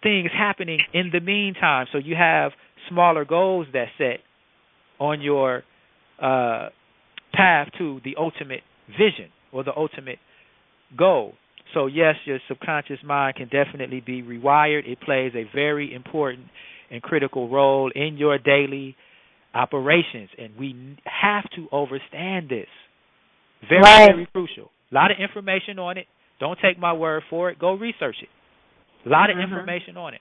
things happening in the meantime. So you have smaller goals that set on your path to the ultimate vision or the ultimate goal. So, yes, your subconscious mind can definitely be rewired. It plays a very important and critical role in your daily operations, and we have to understand this. Very, very crucial. A lot of information on it. Don't take my word for it. Go research it. A lot of information on it.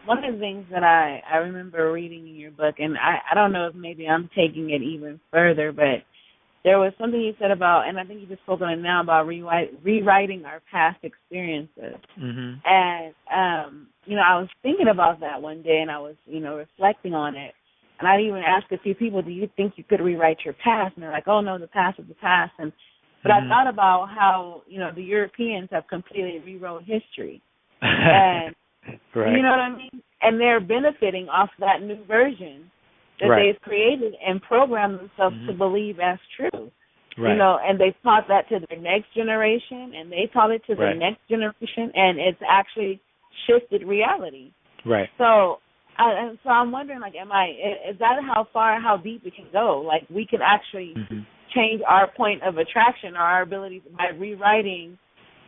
One of the things that I remember reading in your book, and I don't know if maybe I'm taking it even further, but there was something you said about, and I think you just spoke on it now, about rewriting our past experiences. Mm-hmm. And, I was thinking about that one day, and I was, reflecting on it. And I even asked a few people, do you think you could rewrite your past? And they're like, oh, no, the past is the past. But I thought about how, the Europeans have completely rewrote history. And, you know what I mean? And they're benefiting off that new version that they've created and programmed themselves to believe as true. And they've taught that to their next generation, and they taught it to the next generation, and it's actually shifted reality. Right. So I'm wondering, is that how deep it can go? Like, we can actually change our point of attraction or our abilities by rewriting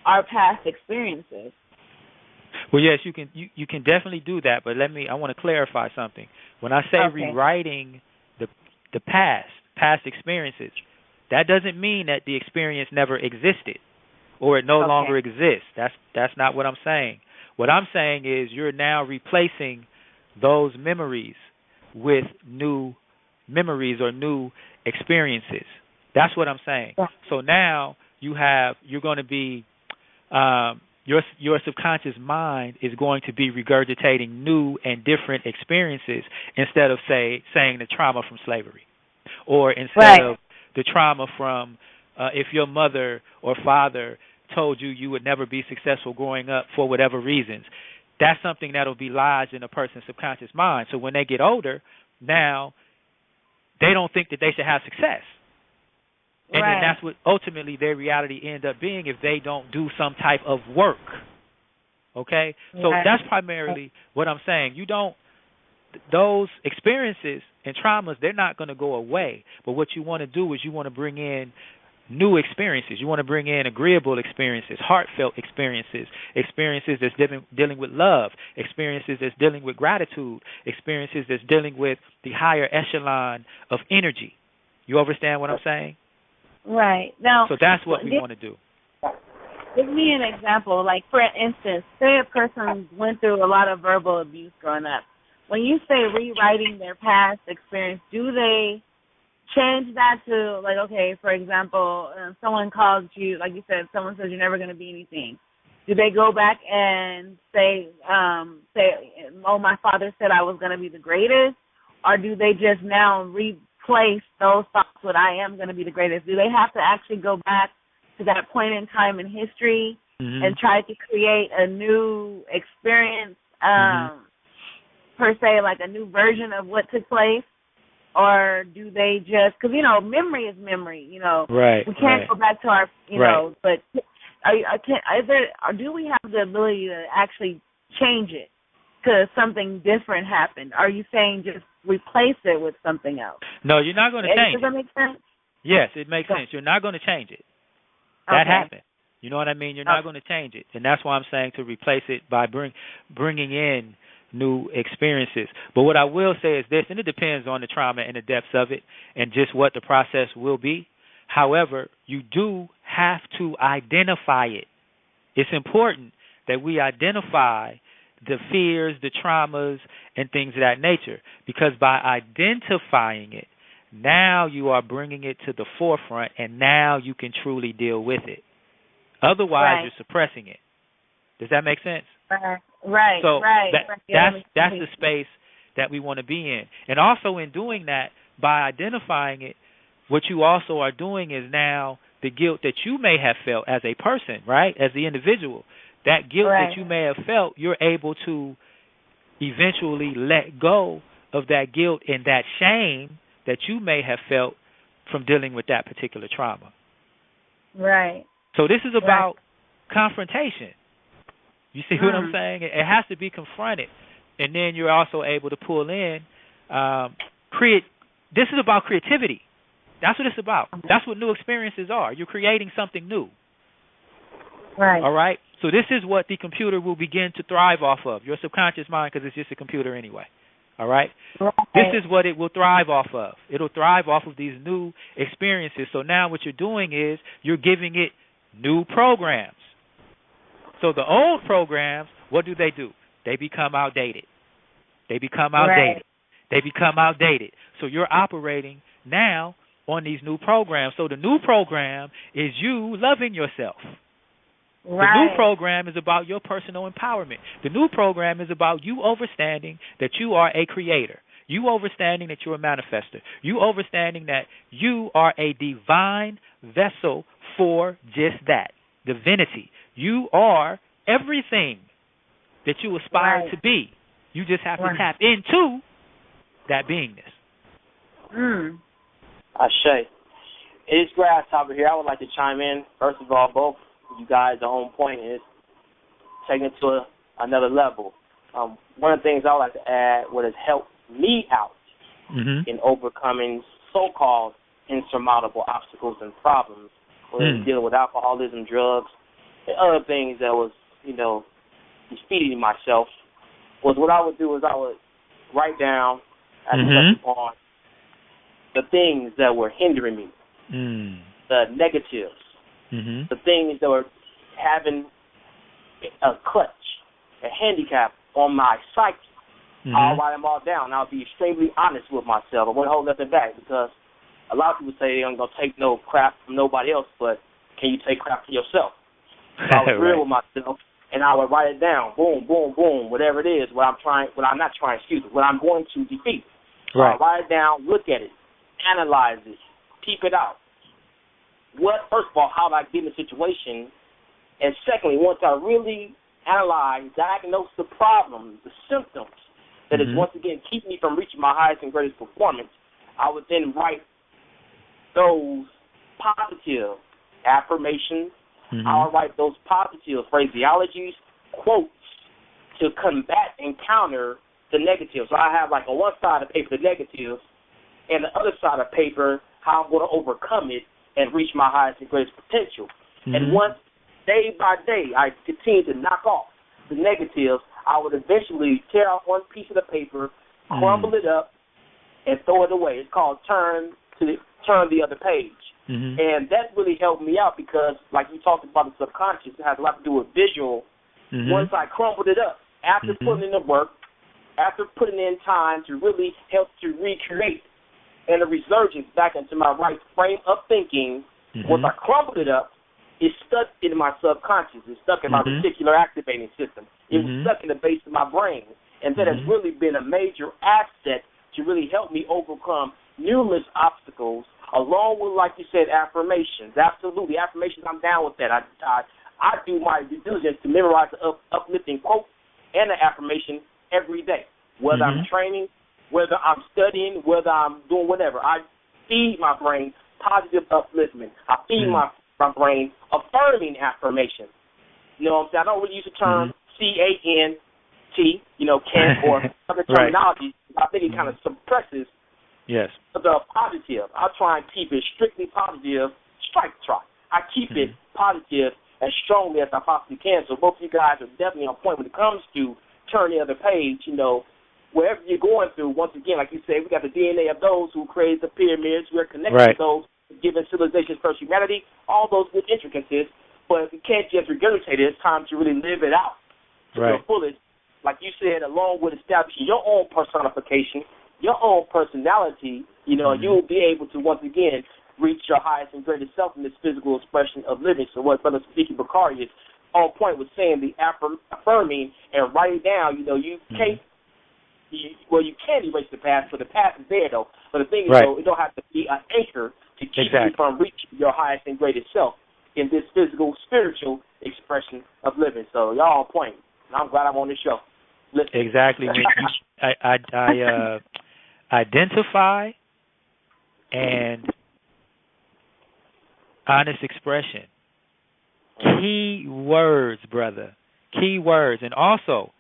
our past experiences. Well, yes, you can definitely do that, but I want to clarify something. When I say rewriting the past experiences, that doesn't mean that the experience never existed or it no longer exists. That's not what I'm saying. What I'm saying is you're now replacing those memories with new memories or new experiences. That's what I'm saying. Yeah. So now you're going to be your subconscious mind is going to be regurgitating new and different experiences instead of saying the trauma from slavery, or instead of the trauma from if your mother or father told you would never be successful growing up for whatever reasons. That's something that'll be lodged in a person's subconscious mind. So when they get older, now they don't think that they should have success. And then that's what ultimately their reality ends up being if they don't do some type of work. Okay? So that's primarily what I'm saying. Those experiences and traumas, they're not going to go away. But what you want to do is you want to bring in new experiences. You want to bring in agreeable experiences, heartfelt experiences, experiences that's dealing with love, experiences that's dealing with gratitude, experiences that's dealing with the higher echelon of energy. You understand what I'm saying? Right. Now, so that's what we want to do. Give me an example. Like, for instance, say a person went through a lot of verbal abuse growing up. When you say rewriting their past experience, do they change that to, like, okay, for example, someone calls you, like you said, someone says you're never going to be anything. Do they go back and say, oh, my father said I was going to be the greatest? Or do they just now replace those thoughts with I am going to be the greatest? Do they have to actually go back to that point in time in history and try to create a new experience, per se, like a new version of what took place? Or do they just, because, memory is memory, we can't go back to our, but do we have the ability to actually change it because something different happened? Are you saying just replace it with something else? No, you're not going to change it. Does that make sense? Yes, it makes sense. You're not going to change it. That happened. You know what I mean? You're not going to change it. And that's why I'm saying to replace it by bringing in new experiences. But what I will say is this, and it depends on the trauma and the depths of it and just what the process will be. However, you do have to identify it. It's important that we identify the fears, the traumas, and things of that nature, because by identifying it, now you are bringing it to the forefront, and now you can truly deal with it. Otherwise, you're suppressing it. Does that make sense? Right. So Right. That's the space that we want to be in. And also in doing that, by identifying it, what you also are doing is now the guilt that you may have felt as a person, right, as the individual, that guilt that you may have felt, you're able to eventually let go of that guilt and that shame that you may have felt from dealing with that particular trauma. Right. So this is about confrontation. You see what I'm saying? It has to be confronted. And then you're also able to pull in, this is about creativity. That's what it's about. That's what new experiences are. You're creating something new. Right. All right? So this is what the computer will begin to thrive off of, your subconscious mind, because it's just a computer anyway. All right? This is what it will thrive off of. It'll thrive off of these new experiences. So now what you're doing is you're giving it new programs. So the old programs, what do? They become outdated. They become outdated. So you're operating now on these new programs. So the new program is you loving yourself. The new program is about your personal empowerment. The new program is about you understanding that you are a creator. You understanding that you're a manifester. You understanding that you are a divine vessel for just that, divinity. You are everything that you aspire to be. You just have to tap into that beingness. Ashe. It's Grasshopper here. I would like to chime in. First of all, both you guys are on point, and it's taking it to another level. One of the things I would like to add, what has helped me out in overcoming so-called insurmountable obstacles and problems, whether it's dealing with alcoholism, drugs, and other things that was, defeating myself, was what I would do is I would write down and touch upon the things that were hindering me, the negatives, the things that were having a clutch, a handicap on my psyche. I'll write them all down. I'll be extremely honest with myself. I won't hold nothing back, because a lot of people say they aren't going to take no crap from nobody else, but can you take crap for yourself? So I was real with myself, and I would write it down. Boom, boom, boom, whatever it is, what I'm going to defeat. So I write it down, look at it, analyze it, peep it out. First of all, how do I get in the situation? And secondly, once I really analyze, diagnose the problem, the symptoms that is once again keeping me from reaching my highest and greatest performance, I would then write those positive affirmations. I'll write those positive phraseologies, quotes to combat and counter the negatives. So I have, like, on one side of the paper the negatives, and the other side of the paper how I'm going to overcome it and reach my highest and greatest potential. And once, day by day, I continue to knock off the negatives, I would eventually tear off one piece of the paper, crumble it up, and throw it away. It's called turn the other page. And that really helped me out, because, like you talked about the subconscious, it has a lot to do with visual. Once I crumbled it up, after putting in the work, after putting in time to really help to recreate and a resurgence back into my right frame of thinking, once I crumbled it up, it stuck in my subconscious. It stuck in my reticular activating system. It was stuck in the base of my brain. And that has really been a major asset to really help me overcome numerous obstacles, along with, like you said, affirmations. Absolutely. Affirmations, I'm down with that. I do my due diligence to memorize the uplifting quote and the affirmation every day, whether I'm training, whether I'm studying, whether I'm doing whatever. I feed my brain positive upliftment. I feed my brain affirming affirmation. You know what I'm saying? I don't really use the term CANT, can, or other terminology. I think it kind of suppresses the positive. I try and keep it strictly positive, strike try. I keep it positive as strongly as I possibly can. So both of you guys are definitely on point when it comes to turn the other page, wherever you're going through, once again, like you said, we got the DNA of those who created the pyramids. We're connected to those given civilization's first humanity, all those good intricacies. But we can't just regurgitate it. It's time to really live it out to the fullest. Like you said, along with establishing your own personification, your own personality, you'll be able to, once again, reach your highest and greatest self in this physical expression of living. So what Brother Sadiki Bakari is on point with saying, the affirming and writing down, you can't, you can erase the past, but the past is there, though. But the thing is, though, it don't have to be an anchor to keep you from reaching your highest and greatest self in this physical, spiritual expression of living. So y'all on point. And I'm glad I'm on this show. Listen. Exactly. I identify and honest expression. Key words, brother. Key words. And also,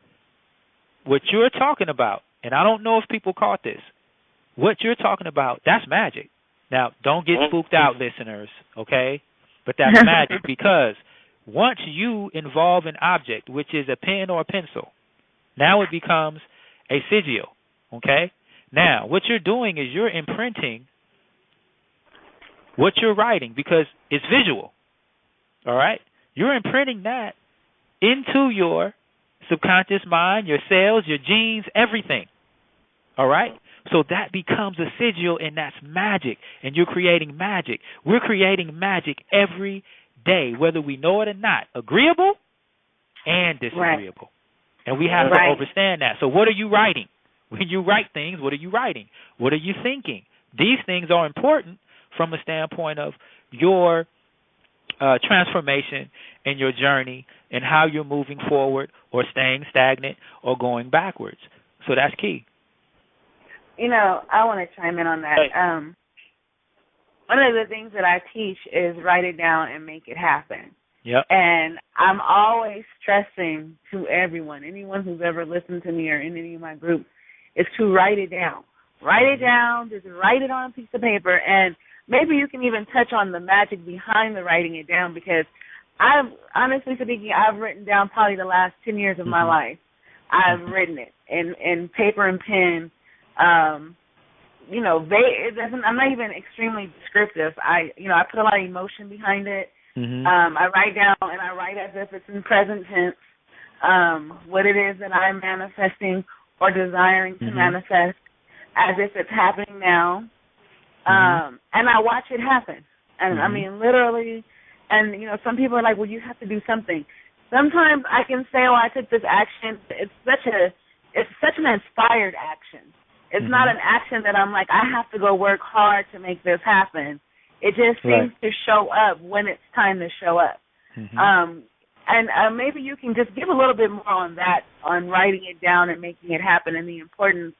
what you're talking about, and I don't know if people caught this, what you're talking about, that's magic. Now, don't get spooked out, listeners, okay? But that's magic because once you involve an object, which is a pen or a pencil, now it becomes a sigil, okay? Now, what you're doing is you're imprinting what you're writing because it's visual, all right? You're imprinting that into your subconscious mind, your cells, your genes, everything, all right? So that becomes a sigil, and that's magic, and you're creating magic. We're creating magic every day, whether we know it or not, agreeable and disagreeable. And we have to understand that. So what are you writing? When you write things, what are you writing? What are you thinking? These things are important from a standpoint of your transformation and your journey and how you're moving forward or staying stagnant or going backwards. So that's key. I want to chime in on that. One of the things that I teach is write it down and make it happen. Yep. And I'm always stressing to anyone who's ever listened to me or in any of my groups, is to write it down. Write it down, just write it on a piece of paper, and maybe you can even touch on the magic behind the writing it down, because honestly speaking, I've written down probably the last 10 years of my life. I've written it in paper and pen. I'm not even extremely descriptive. I put a lot of emotion behind it. I write down, and I write as if it's in present tense, what it is that I'm manifesting or desiring to manifest, as if it's happening now. And I watch it happen. And I mean, literally, and some people are like, well, you have to do something. Sometimes I can say, oh, I took this action. It's such an inspired action. It's not an action that I'm like, I have to go work hard to make this happen. It just seems to show up when it's time to show up. And maybe you can just give a little bit more on that, on writing it down and making it happen, and the importance,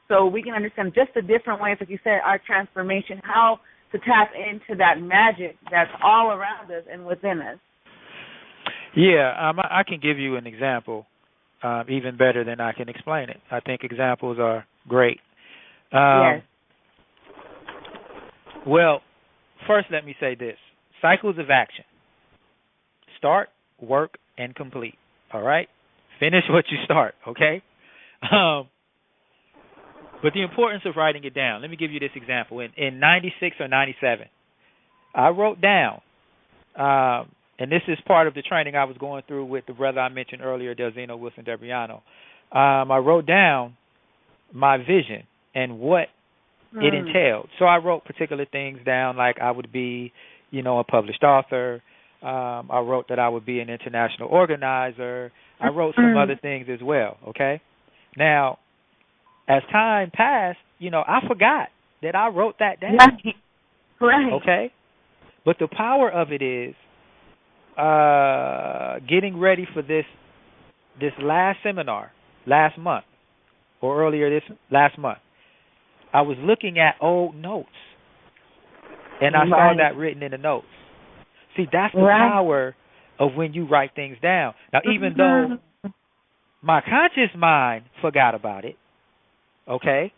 so we can understand just the different ways, like you said, our transformation, how to tap into that magic that's all around us and within us. Yeah, I can give you an example even better than I can explain it. I think examples are great. Yes. Well, first let me say this. Cycles of action. Start, work, and complete. All right? Finish what you start, okay? But the importance of writing it down. Let me give you this example. In 96 or 97, I wrote down, and this is part of the training I was going through with the brother I mentioned earlier, Delzino Wilson Debriano. I wrote down my vision and what it entailed. So I wrote particular things down, like I would be, a published author. I wrote that I would be an international organizer. I wrote some other things as well, okay? Now, as time passed, I forgot that I wrote that down. Right. Okay? But the power of it is getting ready for this last seminar last month, or earlier this last month. I was looking at old notes, and I saw that written in the notes. See, that's the power of when you write things down. Now, even though my conscious mind forgot about it, okay,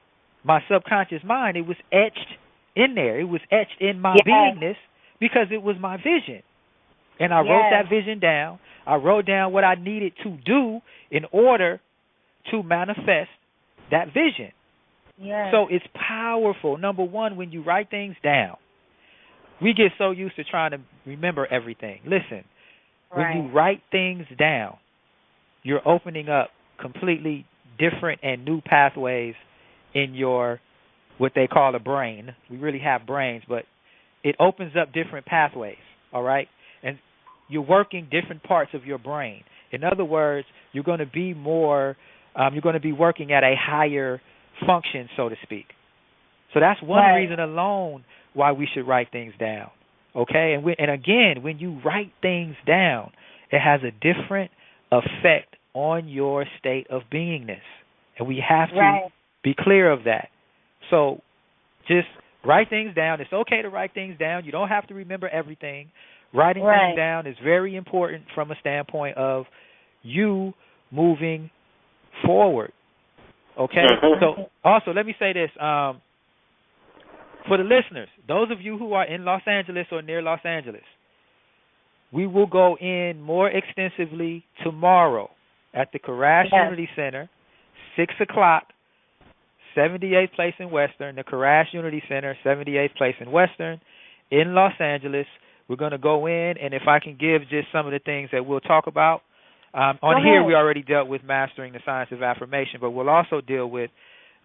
my subconscious mind, it was etched in there. It was etched in my beingness because it was my vision. And I wrote that vision down. I wrote down what I needed to do in order to manifest that vision. Yes. So it's powerful. Number one, when you write things down, we get so used to trying to remember everything. Listen, when you write things down, you're opening up completely different and new pathways in your, what they call a brain. We really have brains, but it opens up different pathways, all right? And you're working different parts of your brain. In other words, you're going to be more, you're going to be working at a higher function, so to speak. So that's one reason alone why we should write things down, okay? And again, when you write things down, it has a different effect on your state of beingness, and we have to be clear of that. So just write things down. It's okay to write things down. You don't have to remember everything. Writing things down is very important from a standpoint of you moving forward, okay? So also, let me say this. For the listeners, those of you who are in Los Angeles or near Los Angeles, we will go in more extensively tomorrow at the Karash Unity Center, 6 o'clock, 78th Place in Western, the Karash Unity Center, 78th Place in Western, in Los Angeles. We're going to go in, and if I can give just some of the things that we'll talk about. On here, we already dealt with mastering the science of affirmation, but we'll also deal with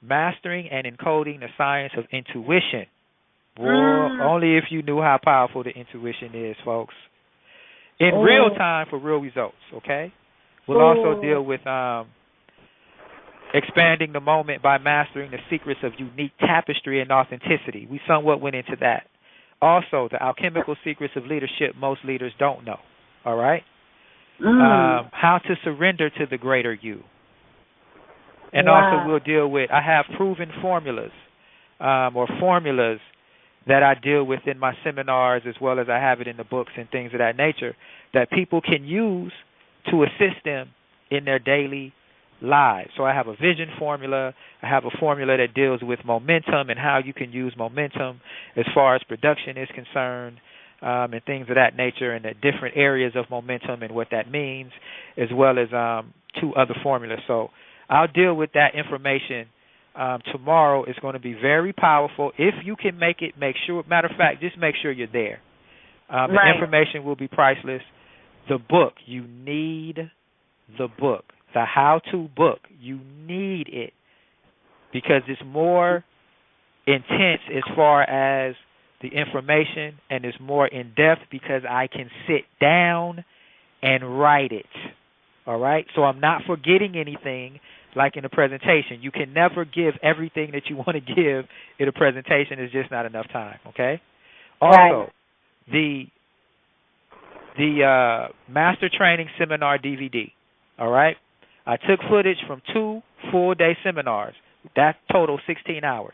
mastering and encoding the science of intuition. Well, only if you knew how powerful the intuition is, folks. In real time for real results, okay? We'll also deal with expanding the moment by mastering the secrets of unique tapestry and authenticity. We somewhat went into that. Also, the alchemical secrets of leadership most leaders don't know, all right? How to surrender to the greater you. And also we'll deal with, I have proven formulas or formulas that I deal with in my seminars as well as I have it in the books and things of that nature that people can use to assist them in their daily lives. So I have a vision formula. I have a formula that deals with momentum and how you can use momentum as far as production is concerned and things of that nature and the different areas of momentum and what that means, as well as 2 other formulas. So I'll deal with that information tomorrow. It's going to be very powerful. If you can make it, make sure. Matter of fact, just make sure you're there. The information will be priceless. The book, you need the book. The how-to book, you need it because it's more intense as far as the information and it's more in-depth because I can sit down and write it, all right? So I'm not forgetting anything like in a presentation. You can never give everything that you want to give in a presentation. There's just not enough time, okay? Also, the Master Training Seminar DVD, all right? I took footage from 2 full-day seminars. That total 16 hours.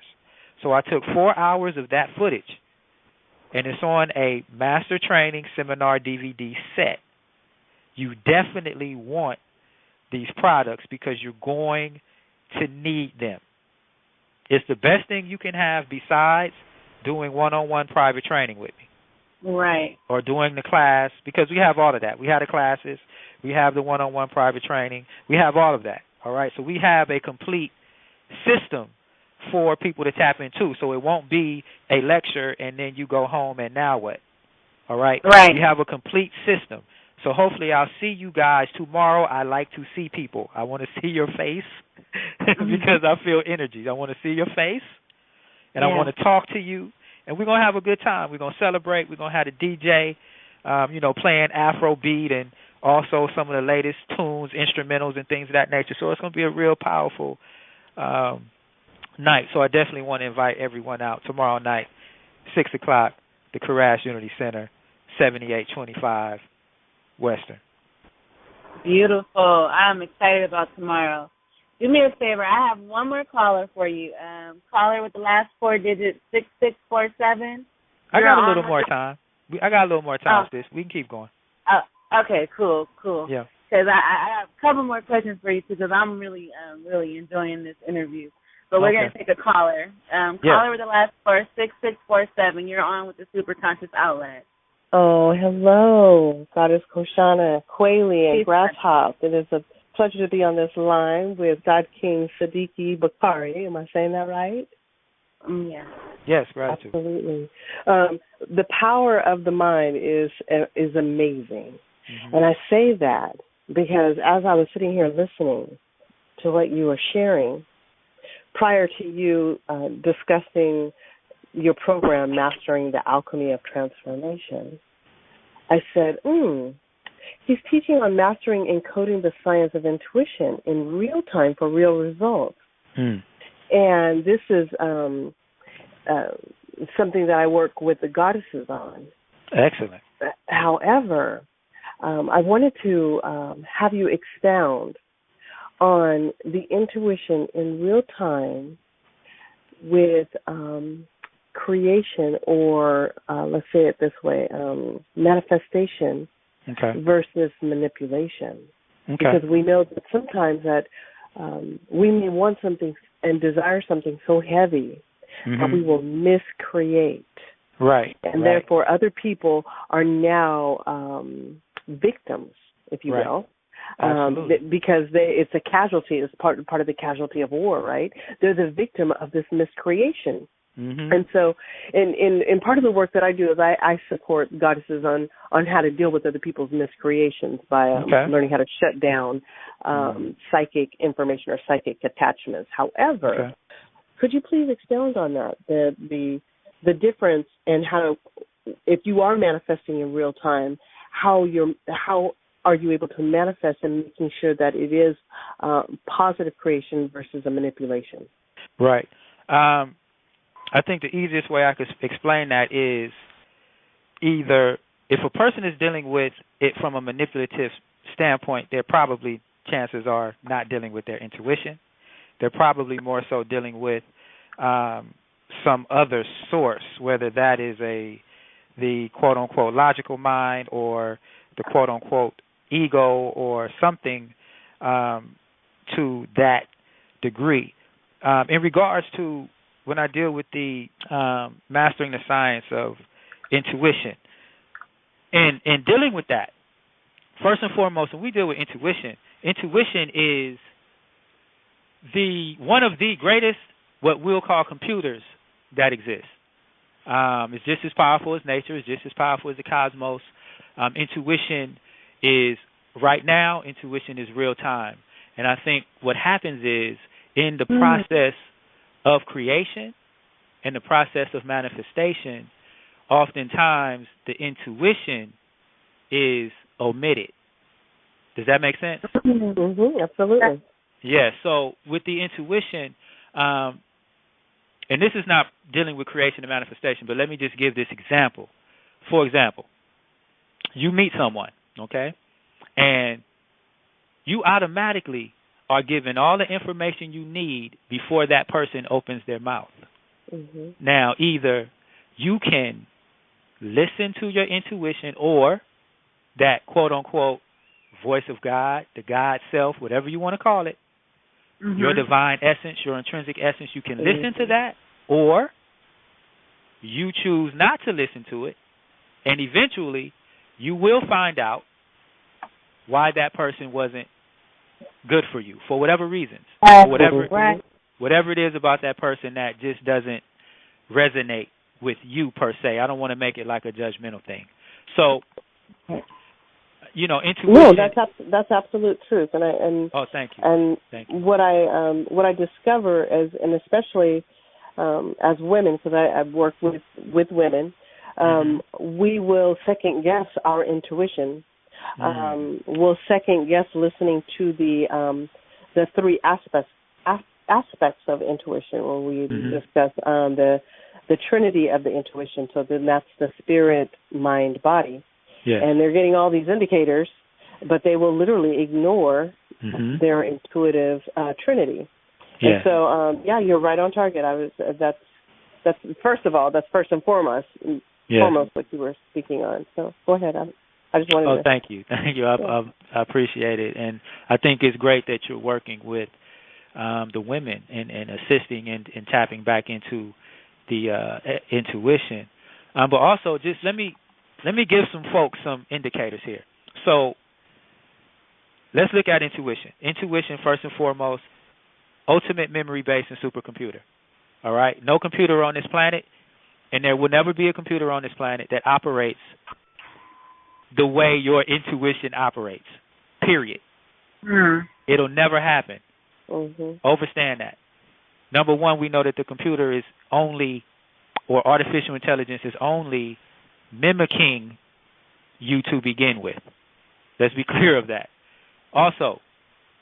So I took 4 hours of that footage, and it's on a Master Training Seminar DVD set. You definitely want these products because you're going to need them. It's the best thing you can have besides doing one-on-one private training with me. Right. Or doing the class, because we have all of that. We have the classes. We have the one-on-one private training. We have all of that, all right? So we have a complete system for people to tap into, so it won't be a lecture and then you go home and now what, all right? Right. We have a complete system. So hopefully I'll see you guys tomorrow. I like to see people. I want to see your face because I feel energy. I want to see your face, and I want to talk to you, and we're going to have a good time. We're going to celebrate. We're going to have the DJ, playing Afrobeat and also some of the latest tunes, instrumentals, and things of that nature. So it's going to be a real powerful night. So I definitely want to invite everyone out tomorrow night, 6 o'clock, the Karash Unity Center, 7825 Western. Beautiful. I'm excited about tomorrow. Do me a favor. I have one more caller for you. Caller with the last 4 digits, 6647. I got a little more time. I got a little more time, sis. We can keep going. Okay, cool. Yeah. Because I have a couple more questions for you, too, because I'm really enjoying this interview. But we're going to take a caller. Caller with the last 4, 6647. You're on with the Super Conscious Outlet. Oh, hello, Goddess Koshana, Quayle, and Grasshop. It is a pleasure to be on this line with God King Sadiki Bakari. Am I saying that right? Yes. Yes, gratitude. Absolutely. The power of the mind is amazing. Mm-hmm. And I say that because as I was sitting here listening to what you were sharing, prior to you discussing your program, Mastering the Alchemy of Transformation, I said, he's teaching on mastering and coding the science of intuition in real time for real results. And this is something that I work with the goddesses on. Excellent. However, I wanted to have you expound on the intuition in real time with creation, or let's say it this way, manifestation versus manipulation. Because we know that sometimes that we may want something and desire something so heavy that we will miscreate. Right. And therefore other people are now victims, if you will. Because it's a casualty, it's part of the casualty of war, right? They're the victim of this miscreation. And so in part of the work that I do is I support goddesses on how to deal with other people's miscreations by learning how to shut down psychic information or psychic attachments. However, could you please expound on that, the difference, and how, if you are manifesting in real time, how are you able to manifest and making sure that it is positive creation versus a manipulation? Right. I think the easiest way I could explain that is either if a person is dealing with it from a manipulative standpoint, they're probably, chances are, not dealing with their intuition. They're probably more so dealing with some other source, whether that is the quote-unquote logical mind or the quote-unquote ego or something to that degree. In regards to when I deal with the mastering the science of intuition, and dealing with that, first and foremost, when we deal with intuition is one of the greatest, what we'll call, computers that exist. It's just as powerful as nature. It's just as powerful as the cosmos. Intuition is, right now, intuition is real time. And I think what happens is, in the process of creation and the process of manifestation, oftentimes the intuition is omitted. Does that make sense? Absolutely. Yeah, so with the intuition, and this is not dealing with creation and manifestation, but let me just give this example. For example, you meet someone, okay, and you automatically are given all the information you need before that person opens their mouth. Now, either you can listen to your intuition, or that quote-unquote voice of God, the God self, whatever you want to call it, your divine essence, your intrinsic essence, you can listen to that, or you choose not to listen to it, and eventually you will find out why that person wasn't good for you, for whatever reasons, or whatever it is about that person that just doesn't resonate with you per se. I don't want to make it like a judgmental thing. So, intuition. No, that's absolute truth, and oh, thank you. And thank you. What I discover and especially as women, because I work with women, we will second guess our intuition. We'll second guess listening to the three aspects of intuition when we discuss the trinity of the intuition. So then that's the spirit, mind, body. Yes. And they're getting all these indicators, but they will literally ignore their intuitive trinity. Yes. And so, you're right on target. That's first of all, that's first and foremost, what you were speaking on. So go ahead. I just wanted to. Thank you. I appreciate it, and I think it's great that you're working with the women and assisting and tapping back into the intuition. But also, just let me give some folks some indicators here. So, let's look at intuition. Intuition, first and foremost, ultimate memory-based and supercomputer. All right? No computer on this planet, and there will never be a computer on this planet that operates the way your intuition operates, period. It'll never happen. Understand that. Number one, we know that the computer is only, or artificial intelligence is only mimicking you to begin with. Let's be clear of that. Also,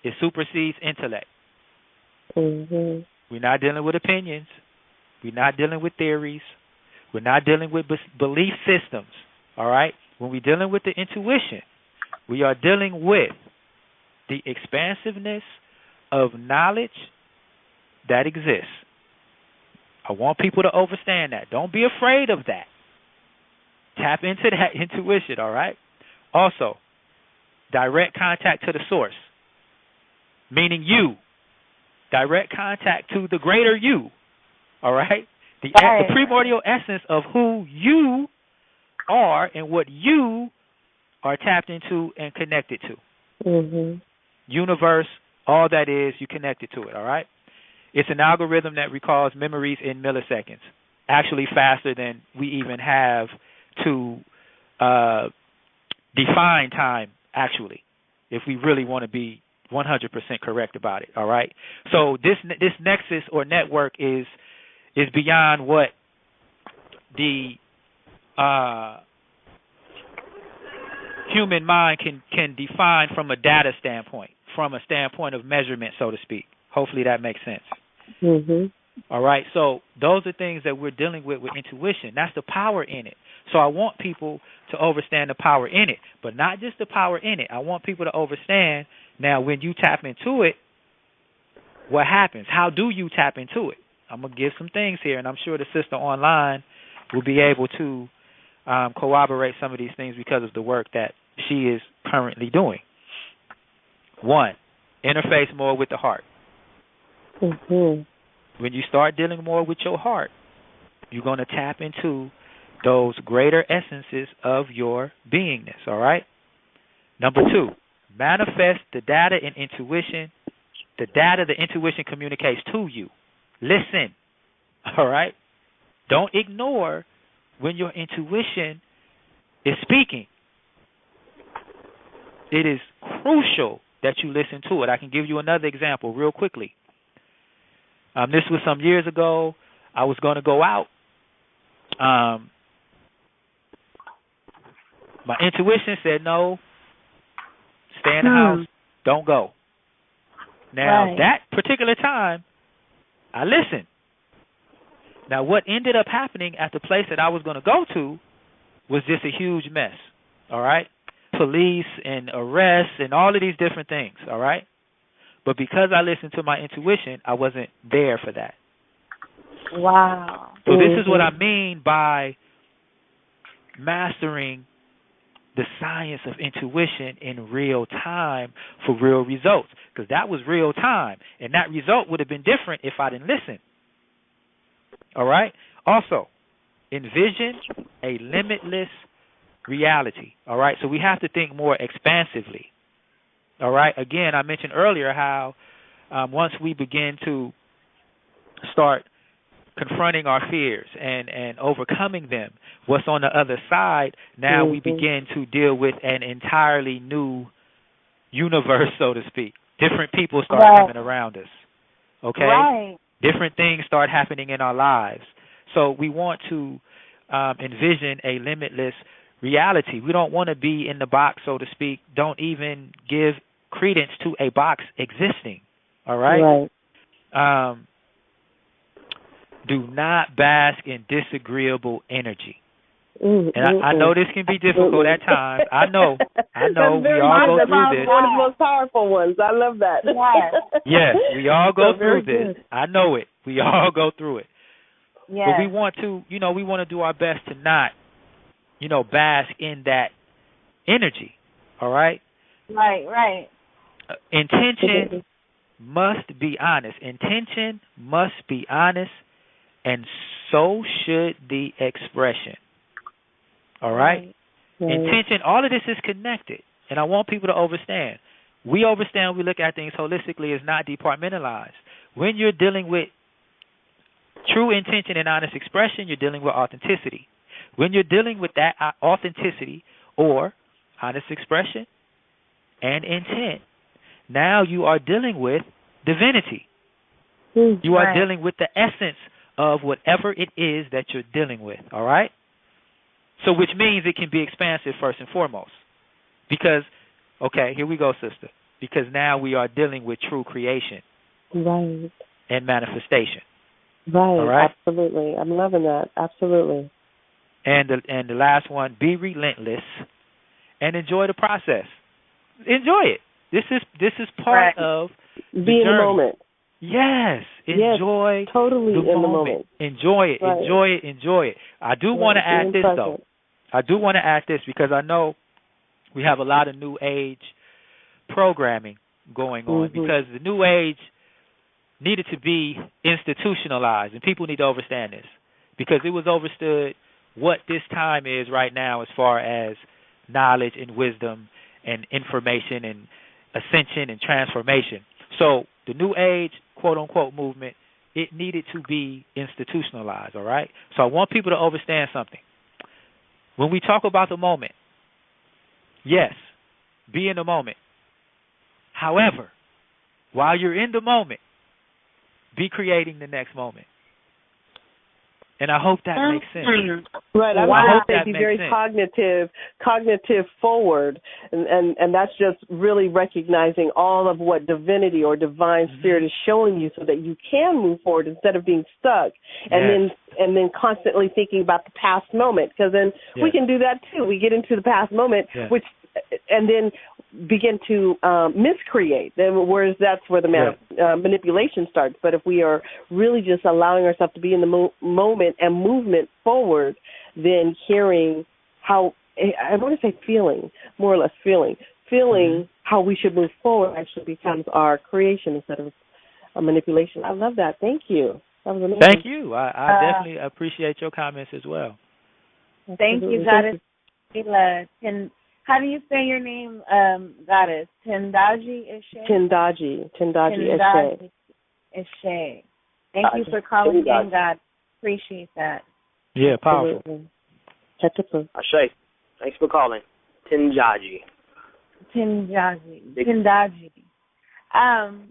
it supersedes intellect. We're not dealing with opinions. We're not dealing with theories. We're not dealing with belief systems. All right? When we're dealing with the intuition, we are dealing with the expansiveness of knowledge that exists. I want people to understand that. Don't be afraid of that. Tap into that intuition, all right? Also, direct contact to the source, meaning you. Direct contact to the greater you, all right? The primordial essence of who you are and what you are tapped into and connected to. Universe, all that is, you connected to it, all right? It's an algorithm that recalls memories in milliseconds, actually faster than we even have to define time, actually, if we really want to be 100% correct about it, all right? So this nexus or network is beyond what the human mind can define from a data standpoint, from a standpoint of measurement, so to speak. Hopefully that makes sense. All right, so those are things that we're dealing with intuition. That's the power in it. So I want people to understand the power in it, but not just the power in it. I want people to understand now when you tap into it, what happens? How do you tap into it? I'm going to give some things here, and I'm sure the sister online will be able to corroborate some of these things because of the work that she is currently doing. 1, interface more with the heart. When you start dealing more with your heart, you're going to tap into those greater essences of your beingness, all right? Number 2, manifest the data and intuition. The data, the intuition communicates to you. Listen, all right? Don't ignore when your intuition is speaking. It is crucial that you listen to it. I can give you another example real quickly. This was some years ago. I was going to go out. My intuition said, no, stay in the house, don't go. Now, that particular time, I listened. Now, what ended up happening at the place that I was going to go to was just a huge mess, all right? Police and arrests and all of these different things, all right? But because I listened to my intuition, I wasn't there for that. Wow. So this is what I mean by mastering the science of intuition in real time for real results, because that was real time, and that result would have been different if I didn't listen. All right? Also, envision a limitless reality. All right? So we have to think more expansively. All right? Again, I mentioned earlier how once we begin to start confronting our fears and overcoming them, what's on the other side, now we begin to deal with an entirely new universe, so to speak. Different people start coming around us, okay? Different things start happening in our lives. So we want to envision a limitless reality. We don't want to be in the box, so to speak. Don't even give credence to a box existing, all right? Do not bask in disagreeable energy. And I know this can be difficult at times. I know. We all go through this. One of the most powerful ones. I love that. Yes, we all go through this. I know it. We all go through it. Yes. But we want to, we want to do our best to not, bask in that energy. All right? Right. Intention must be honest. Intention must be honest, and so should the expression. All right? Intention, all of this is connected. And I want people to understand. we overstand, we look at things holistically, is not departmentalized. When you're dealing with true intention and honest expression, you're dealing with authenticity. When you're dealing with that authenticity or honest expression and intent, now you are dealing with divinity. You are dealing with the essence of whatever it is that you're dealing with, all right? So which means it can be expansive first and foremost. Because, okay, here we go, sister. Because now we are dealing with true creation. Right. And manifestation. Right, all right? Absolutely. I'm loving that. Absolutely. And the last one, be relentless and enjoy the process. Enjoy it. This is part of the Be in journey. the moment. Yes. Enjoy totally the in moment. the moment. Enjoy it. Right. Enjoy it. Enjoy it. I do want to add this, though. I do want to add this because I know we have a lot of new age programming going on because the new age needed to be institutionalized, and people need to understand this because it was understood what this time is right now as far as knowledge and wisdom and information and ascension and transformation. So the new age, quote-unquote, movement, it needed to be institutionalized, all right? So I want people to understand something. When we talk about the moment, yes, be in the moment. However, while you're in the moment, be creating the next moment. And I hope that makes sense. Right. I hope would that be makes very sense. cognitive forward, and that's just really recognizing all of what divinity or divine spirit is showing you, so that you can move forward instead of being stuck, and then constantly thinking about the past moment. Because then we can do that too. We get into the past moment, and then begin to miscreate. Whereas that's where the manipulation starts. But if we are really just allowing ourselves to be in the moment and movement forward, then hearing how, I want to say feeling, more or less feeling how we should move forward actually becomes our creation instead of a manipulation. I love that. Thank you. That was amazing. Thank you. I definitely appreciate your comments as well. Thank you, Goddess. How do you say your name, Goddess? Tendaji Ishe? Tendaji Ishe. Thank you for calling in, God. Appreciate that. Yeah, powerful. Ashe, thanks for calling. Tendaji.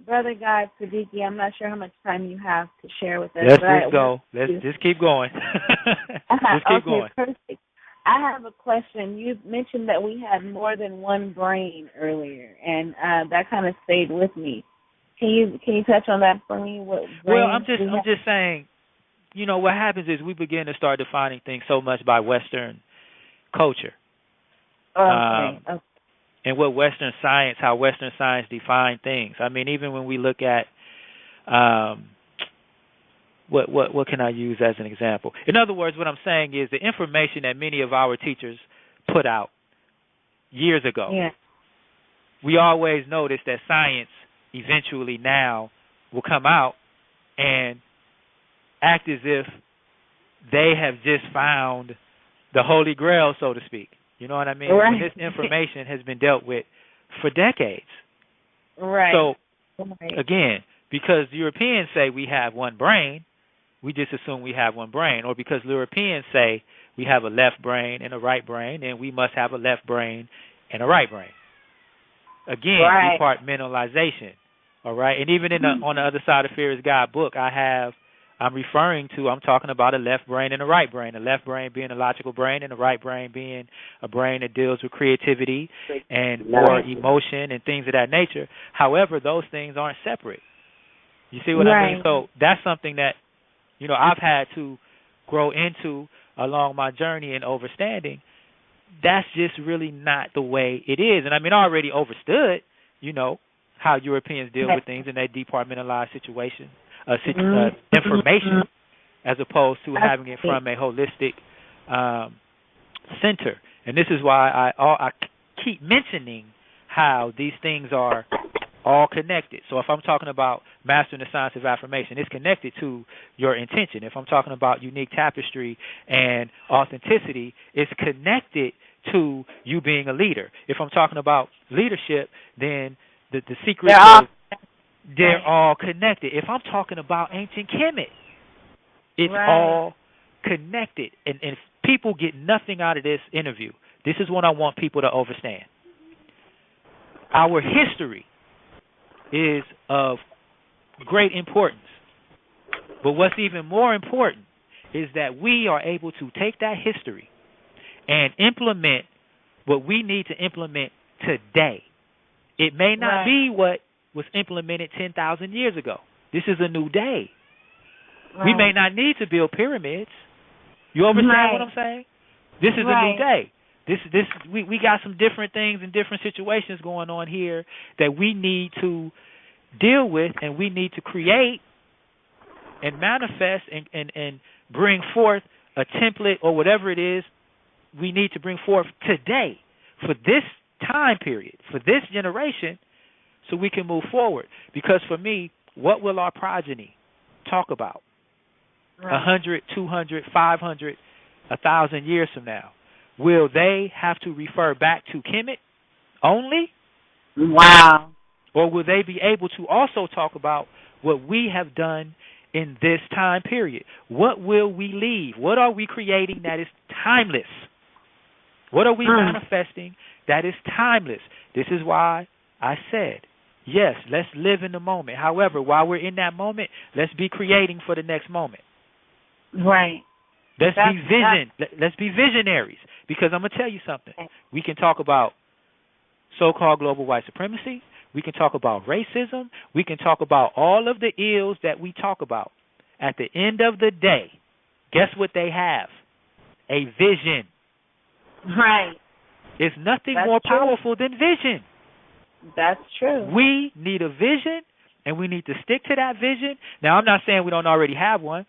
Brother God, Sadiki, I'm not sure how much time you have to share with us. Let's just go. Let's just keep going. Just keep going. Perfect. I have a question. You mentioned that we had more than one brain earlier, and that kind of stayed with me. Can you touch on that for me? I'm just saying, what happens is we begin to start defining things so much by Western culture. Okay. And what how Western science define things. I mean, even when we look at what can I use as an example? In other words, what I'm saying is the information that many of our teachers put out years ago. Yeah. We always notice that science eventually now will come out and act as if they have just found the Holy Grail, so to speak. You know what I mean? Right. When this information has been dealt with for decades. Right. So, again, because the Europeans say we have one brain, we just assume we have one brain. Or because Europeans say we have a left brain and a right brain, and we must have a left brain and a right brain. Again, departmentalization. All right? And even on the other side of Fear is God book, I'm talking about a left brain and a right brain. The left brain being a logical brain and the right brain being a brain that deals with creativity and more emotion and things of that nature. However, those things aren't separate. You see what I mean? So that's something that, I've had to grow into along my journey in understanding. That's just really not the way it is. And I mean, I already understood, how Europeans deal with things in that departmentalized situation. Information as opposed to having it from a holistic center. And this is why I keep mentioning how these things are all connected. So if I'm talking about mastering the science of affirmation, it's connected to your intention. If I'm talking about unique tapestry and authenticity, it's connected to you being a leader. If I'm talking about leadership, then the secrets they're all connected. If I'm talking about ancient Kemet, it's all connected. And if people get nothing out of this interview, this is what I want people to understand. Our history is of great importance. But what's even more important is that we are able to take that history and implement what we need to implement today. It may not be what was implemented 10,000 years ago. This is a new day. We may not need to build pyramids. You understand what I'm saying? This is a new day. We got some different things and different situations going on here that we need to deal with, and we need to create and manifest and bring forth a template or whatever it is we need to bring forth today for this time period, for this generation, so we can move forward. Because for me, what will our progeny talk about 100, 200, 500, 1,000 years from now? Will they have to refer back to Kemet only? Wow. Or will they be able to also talk about what we have done in this time period? What will we leave? What are we creating that is timeless? What are we manifesting that is timeless? This is why I said, yes, let's live in the moment. However, while we're in that moment, let's be creating for the next moment. Right. Let's be visionaries. Because I'm going to tell you something. We can talk about so-called global white supremacy. We can talk about racism. We can talk about all of the ills that we talk about. At the end of the day, guess what they have? A vision. Right. It's nothing more powerful than vision. That's true. We need a vision, and we need to stick to that vision. Now, I'm not saying we don't already have one.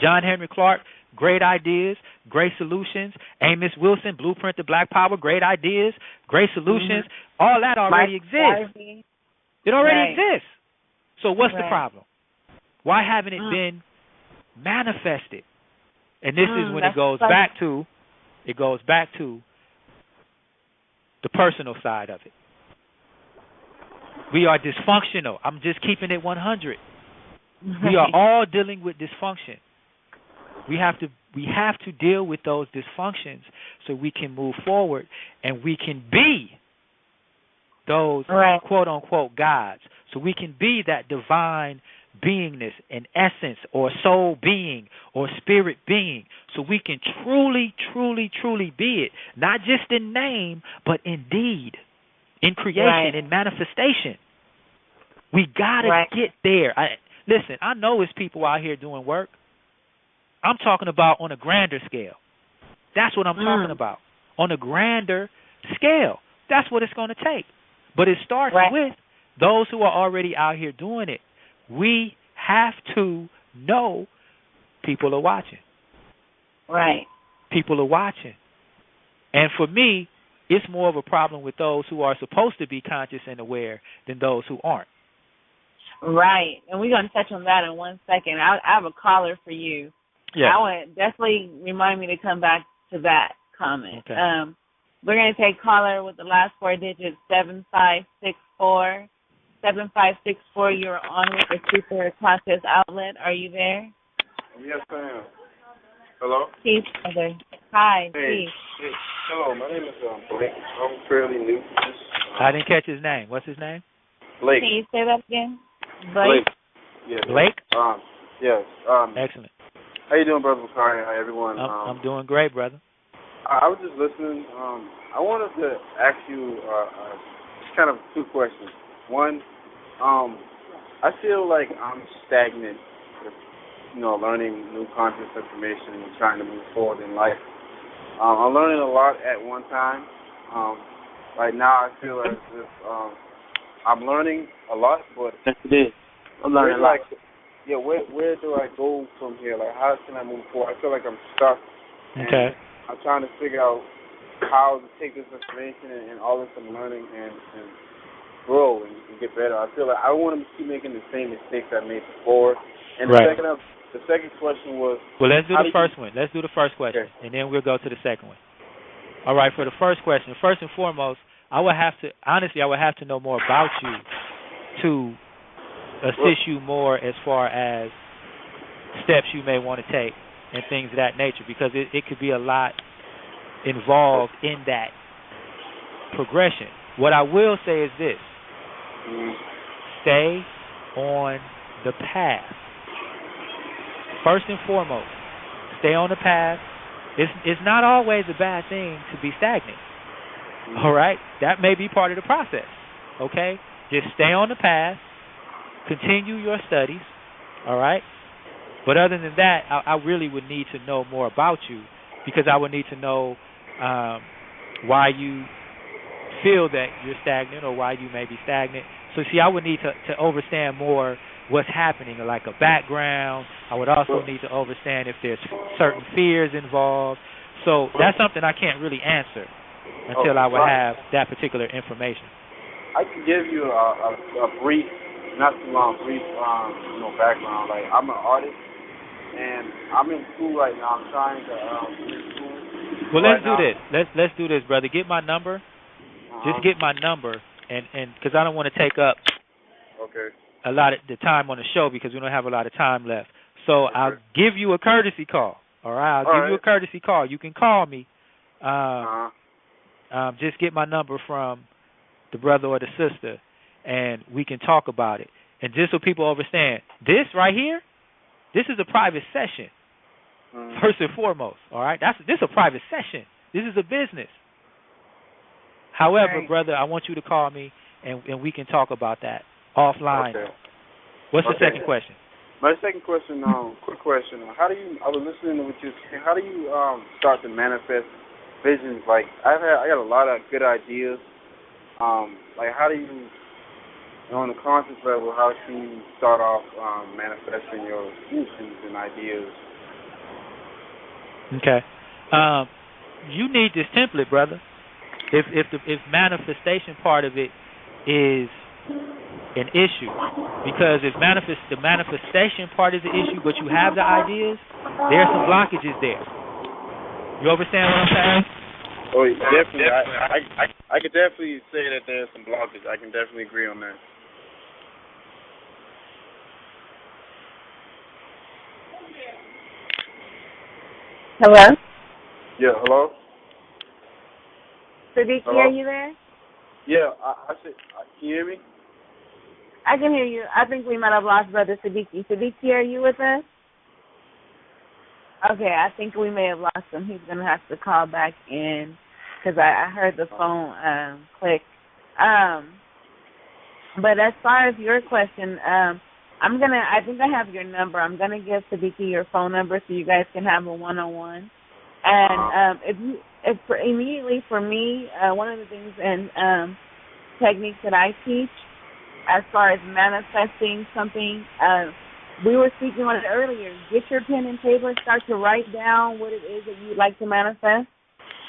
John Henry Clark, great ideas, great solutions. Amos Wilson, Blueprint to Black Power, great ideas, great solutions. All that already exists. It already exists. So what's the problem? Why haven't it been manifested? And this is when it goes back to the personal side of it. We are dysfunctional. I'm just keeping it 100. We are all dealing with dysfunction. We have to deal with those dysfunctions so we can move forward and we can be those quote unquote gods. So we can be that divine beingness and essence or soul being or spirit being. So we can truly, truly, truly be it. Not just in name, but in deed, in creation, in manifestation. We gotta get there. Listen, I know it's people out here doing work. I'm talking about on a grander scale. That's what I'm talking about. On a grander scale. That's what it's going to take. But it starts with those who are already out here doing it. We have to know people are watching. Right. People are watching. And for me, it's more of a problem with those who are supposed to be conscious and aware than those who aren't. Right. And we're going to touch on that in 1 second. I have a caller for you. Yeah. I want definitely remind me to come back to that comment. Okay. We're going to take caller with the last four digits, 7564. 7564, you're on with the Super Conscious Outlet. Are you there? Yes, I am. Hello? Peace, brother. Hi, hey. peace. Hey. Hello, my name is Blake. I'm fairly new to this. I didn't catch his name. What's his name? Blake. Can you say that again? Blake? Yes. Blake? Yes. Excellent. How you doing, Brother Bakari? Hi, everyone. I'm doing great, brother. I was just listening. I wanted to ask you just kind of two questions. One, I feel like I'm stagnant with, learning new conscious information and trying to move forward in life. I'm learning a lot at one time. Right now, I feel as if I'm learning a lot, but I'm learning a lot. Yeah, where do I go from here? Like, how can I move forward? I feel like I'm stuck. Okay. And I'm trying to figure out how to take this information and all this I'm learning and grow and get better. I feel like I don't want to keep making the same mistakes I made before. And the second question was... Well, let's do the first one. Let's do the first question, and then we'll go to the second one. All right, for the first question, first and foremost, I would have to know more about you to assist you more as far as steps you may want to take and things of that nature, because it could be a lot involved in that progression. What I will say is this: stay on the path. First and foremost, stay on the path. It's not always a bad thing to be stagnant. All right? That may be part of the process. Okay? Just stay on the path. Continue your studies. All right? But other than that, I really would need to know more about you, because I would need to know why you feel that you're stagnant or why you may be stagnant. So, see, I would need to understand more what's happening, like a background. I would also need to understand if there's certain fears involved. So that's something I can't really answer until I would have that particular information. I can give you a brief, not too long, background. Like, I'm an artist, and I'm in school right now. I'm trying to finish school. Well, let's do this. Let's do this, brother. Get my number. Just get my number, and because I don't want to take up a lot of the time on the show, because we don't have a lot of time left. So I'll give you a courtesy call. All right, I'll give you a courtesy call. You can call me. Just get my number from the brother or the sister, and we can talk about it. And just so people understand, this right here, this is a private session, first and foremost. All right, this is a private session. This is a business. However, brother, I want you to call me, and we can talk about that offline. Okay. What's the second question? My second question, quick question. How do you? I was listening to what you were saying. How do you start to manifest visions? Like, I got a lot of good ideas. Like, how do you, on the conscious level, how can you start off manifesting your visions and ideas? Okay. You need this template, brother. If manifestation part of it is an issue, because if the manifestation part is the issue, but you have the ideas, there are some blockages there. You understand what I'm saying? Oh, definitely. I could definitely say that there's some blockages. I can definitely agree on that. Hello? Yeah, hello? Sadiki, hello? Are you there? Yeah, I said, can you hear me? I can hear you. I think we might have lost Brother Sadiki. Sadiki, are you with us? Okay, I think we may have lost him. He's going to have to call back in, because I heard the phone click. But as far as your question, I think I have your number. I'm going to give Sadiki your phone number so you guys can have a one-on-one. And immediately for me, one of the things and techniques that I teach as far as manifesting something, we were speaking on it earlier. Get your pen and paper, start to write down what it is that you'd like to manifest.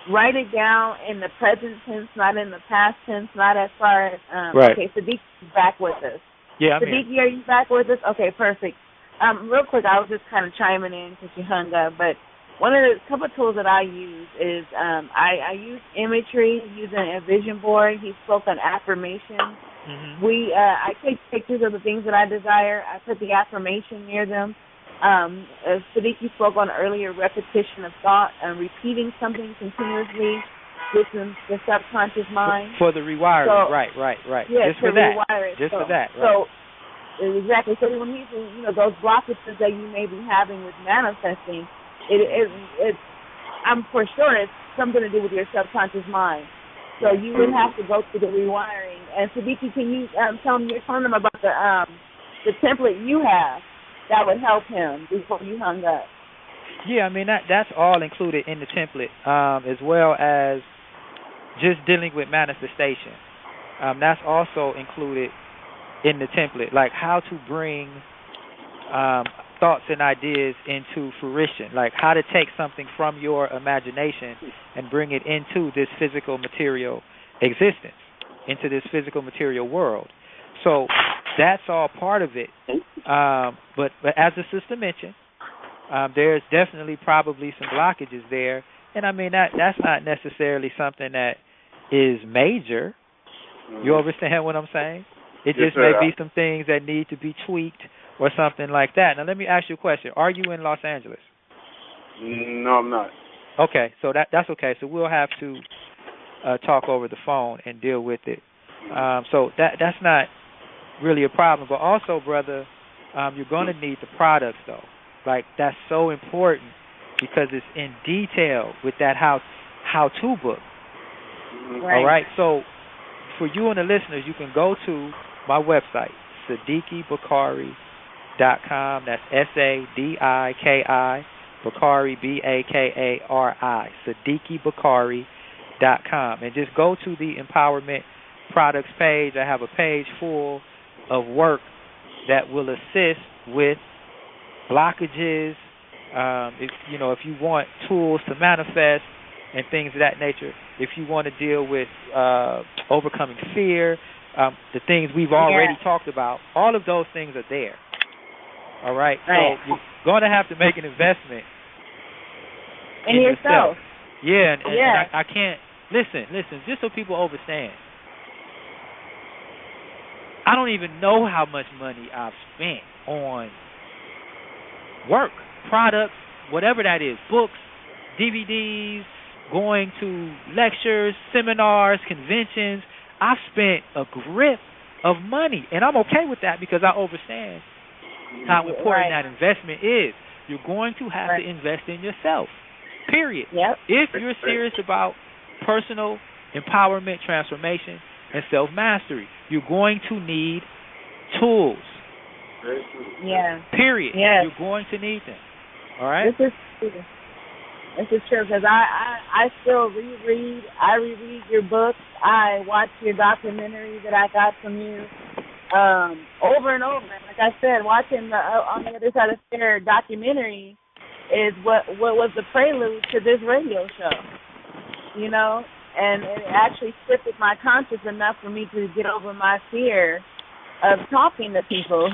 Write it down in the present tense, not in the past tense, not as far as, okay, Sadiqi's back with us. Yeah, Sadiki, are you back with us? Okay, perfect. Real quick, I was just kind of chiming in because you hung up, but one of the couple of tools that I use is I use imagery using a vision board. He spoke on affirmations. Mm-hmm. I take pictures of the things that I desire. I put the affirmation near them. Sadiki spoke on earlier repetition of thought and repeating something continuously within the subconscious mind. For the rewiring, so, right. Yeah, just for that. Just for that, right. So, exactly. So when he's, those blockages that you may be having with manifesting, it's I'm for sure it's something to do with your subconscious mind. So you would have to go through the rewiring. And Sadiki, can you tell him about the template you have that would help him before you hung up? Yeah, I mean that's all included in the template, as well as just dealing with manifestation. That's also included in the template, like how to bring thoughts and ideas into fruition, like how to take something from your imagination and bring it into this physical material existence, into this physical material world. So that's all part of it. But as the sister mentioned, there's definitely probably some blockages there. And I mean, that's not necessarily something that is major. You understand what I'm saying? It Yes, just sir. may be some things that need to be tweaked or something like that. Now, let me ask you a question. Are you in Los Angeles? No, I'm not. Okay, so that's okay. So we'll have to talk over the phone and deal with it. So that's not really a problem. But also, brother, you're going to need the products, though. Like, that's so important because it's in detail with that how-to book. Right. All right? So for you and the listeners, you can go to my website, SadikiBakari.com. That's SADIKI, Bakari, BAKARI, SadikiBakari.com. And just go to the Empowerment Products page. I have a page full of work that will assist with blockages, if you want tools to manifest and things of that nature. If you want to deal with overcoming fear, the things we've already talked about, all of those things are there. All right? So you're going to have to make an investment in yourself. Yeah, and I can't listen, just so people understand. I don't even know how much money I've spent on work, products, whatever that is, books, DVDs, going to lectures, seminars, conventions. I've spent a grip of money, and I'm okay with that because I understand how important that investment is. You're going to have to invest in yourself, period. Yep. If you're serious about personal empowerment, transformation, and self-mastery, you're going to need tools. Yeah. Period. Yes. You're going to need them. All right? This is true because I still reread. I reread your books. I watch your documentary that I got from you over and over. Like I said, watching the On the Other Side of Fear documentary is what was the prelude to this radio show. You know, and it actually shifted my conscience enough for me to get over my fear of talking to people.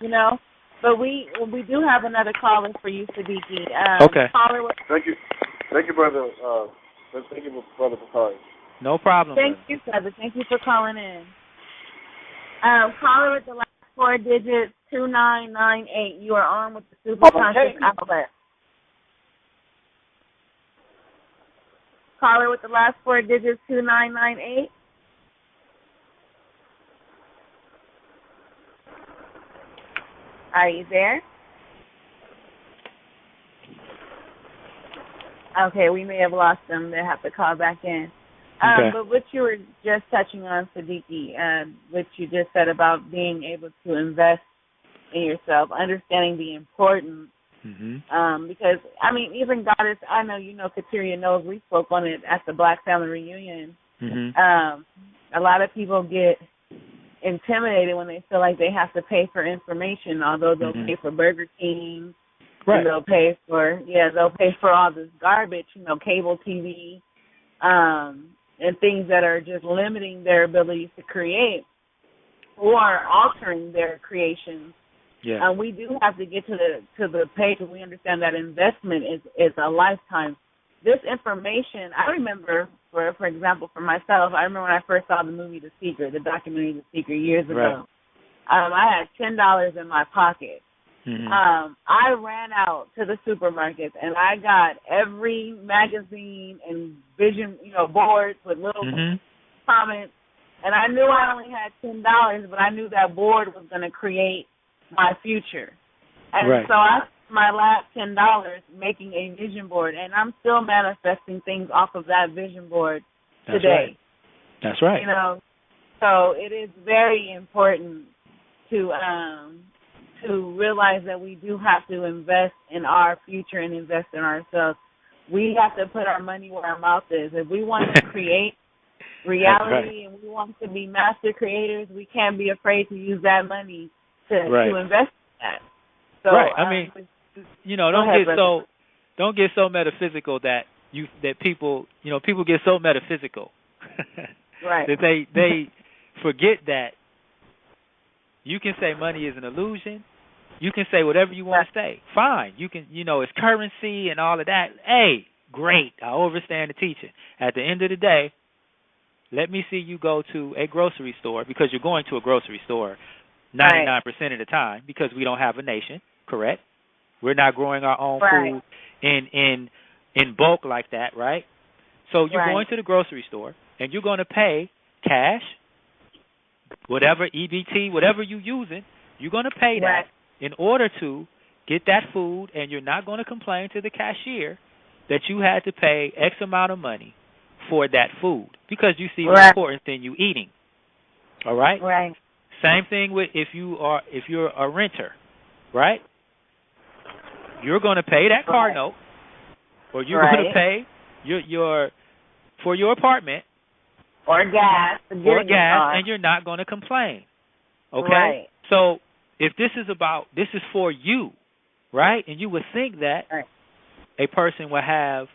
You know. But we do have another caller for you, Sadiki. Okay. Thank you, brother. Thank you, brother Bakari. No problem. Thank you, brother. Thank you for calling in. Caller with the last 4 digits, 2998. You are on with the Super Conscious Outlet. Caller with the last 4 digits, 2998. Are you there? Okay, we may have lost them. They have to call back in. But what you were just touching on, Sadiki, what you just said about being able to invest in yourself, understanding the importance. Because, I mean, even Goddess, I know you know Kateria knows, we spoke on it at the Black Family Reunion. A lot of people get intimidated when they feel like they have to pay for information, although they'll pay for Burger King, and they'll pay for all this garbage, cable TV, and things that are just limiting their abilities to create or altering their creations. We do have to get to the page where we understand that investment is a lifetime. This information, I remember, for example, for myself, I remember when I first saw the movie The Secret, the documentary The Secret years ago. I had $10 in my pocket. I ran out to the supermarkets and I got every magazine and vision, boards with little comments. And I knew I only had $10, but I knew that board was going to create my future. And so I spent my last $10 making a vision board, and I'm still manifesting things off of that vision board today. That's right. So it is very important to realize that we do have to invest in our future and invest in ourselves. We have to put our money where our mouth is. If we want to create reality and we want to be master creators, we can't be afraid to use that money to invest in that. So, I mean, don't get so metaphysical that people get so metaphysical that they forget that you can say money is an illusion. You can say whatever you want to say. Fine. You can, it's currency and all of that. Hey, great. I understand the teaching. At the end of the day, let me see you go to a grocery store, because you're going to a grocery store 99% of the time, because we don't have a nation, correct? We're not growing our own food in bulk like that, right? So you're going to the grocery store, and you're going to pay cash, whatever, EBT, whatever you're using, you're going to pay that in order to get that food, and you're not going to complain to the cashier that you had to pay X amount of money for that food, because you see the importance in you eating. All right? Right. Same thing with if you're a renter, right? You're going to pay that car note, or you're going to pay your for your apartment or gas, and you're not going to complain. Okay? Right. So if this is for you, right? And you would think that a person would have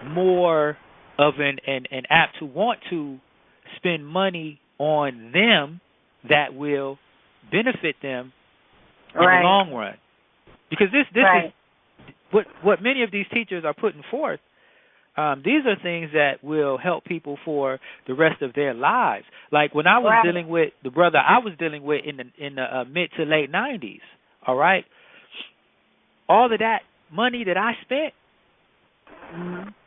more of an apt to want to spend money on them that will benefit them in the long run. Because this is what many of these teachers are putting forth. These are things that will help people for the rest of their lives. Like when I was dealing with the brother I was dealing with in the mid to late 90s, all right? All of that money that I spent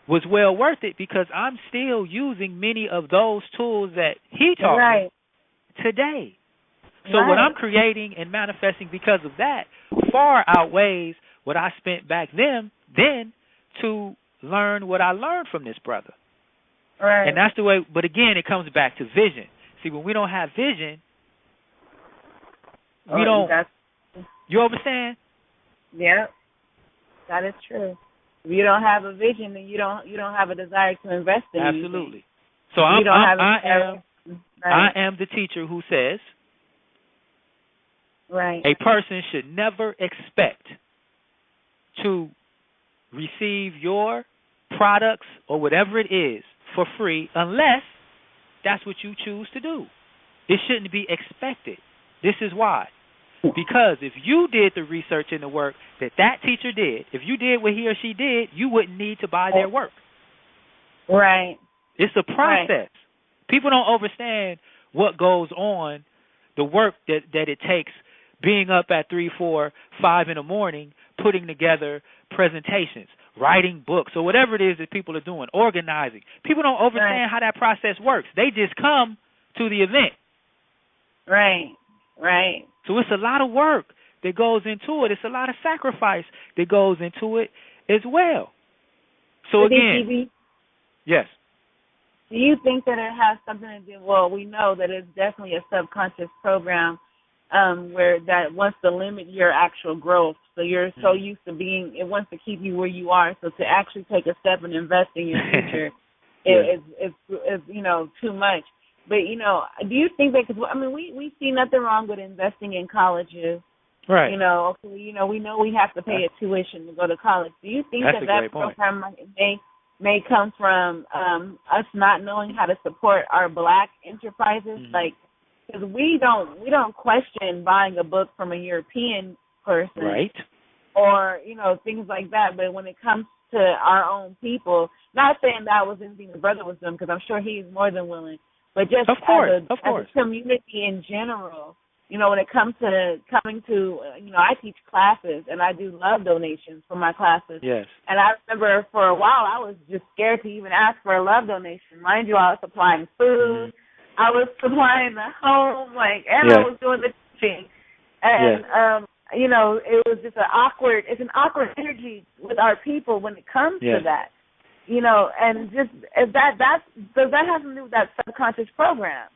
was well worth it, because I'm still using many of those tools that he taught me today. So what I'm creating and manifesting because of that far outweighs what I spent back then to learn what I learned from this brother. Right. And that's the way, but again, it comes back to vision. See, when we don't have vision, we don't, you understand? Yeah, that is true. If you don't have a vision, then you don't have a desire to invest in anything. Absolutely. So I am the teacher who says a person should never expect to receive your products or whatever it is for free unless that's what you choose to do. It shouldn't be expected. This is why. Because if you did the research and the work that teacher did, if you did what he or she did, you wouldn't need to buy their work. Right. It's a process. Right. People don't understand what goes on, the work that it takes, being up at 3, 4, 5 in the morning, putting together presentations, writing books, or whatever it is that people are doing, organizing. People don't understand how that process works. They just come to the event. Right, right. So it's a lot of work that goes into it. It's a lot of sacrifice that goes into it as well. So again, yes. Do you think that it has something to do? Well, we know that it's definitely a subconscious program where that wants to limit your actual growth. So you're so used to it wants to keep you where you are. So to actually take a step and invest in your future is too much. But, do you think that, because, we see nothing wrong with investing in colleges. Right. We know we have to pay a tuition to go to college. Do you think that program may come from us not knowing how to support our black enterprises? Like, because we don't question buying a book from a European person. Right. Or, things like that. But when it comes to our own people, not saying that was anything the brother was doing, because I'm sure he's more than willing. But just as a community in general, when it comes to coming to, I teach classes and I do love donations for my classes. Yes. And I remember for a while I was just scared to even ask for a love donation. Mind you, I was supplying food, I was supplying the home, I was doing the teaching. And, it was just it's an awkward energy with our people when it comes to that. And just does that have to do with that subconscious program?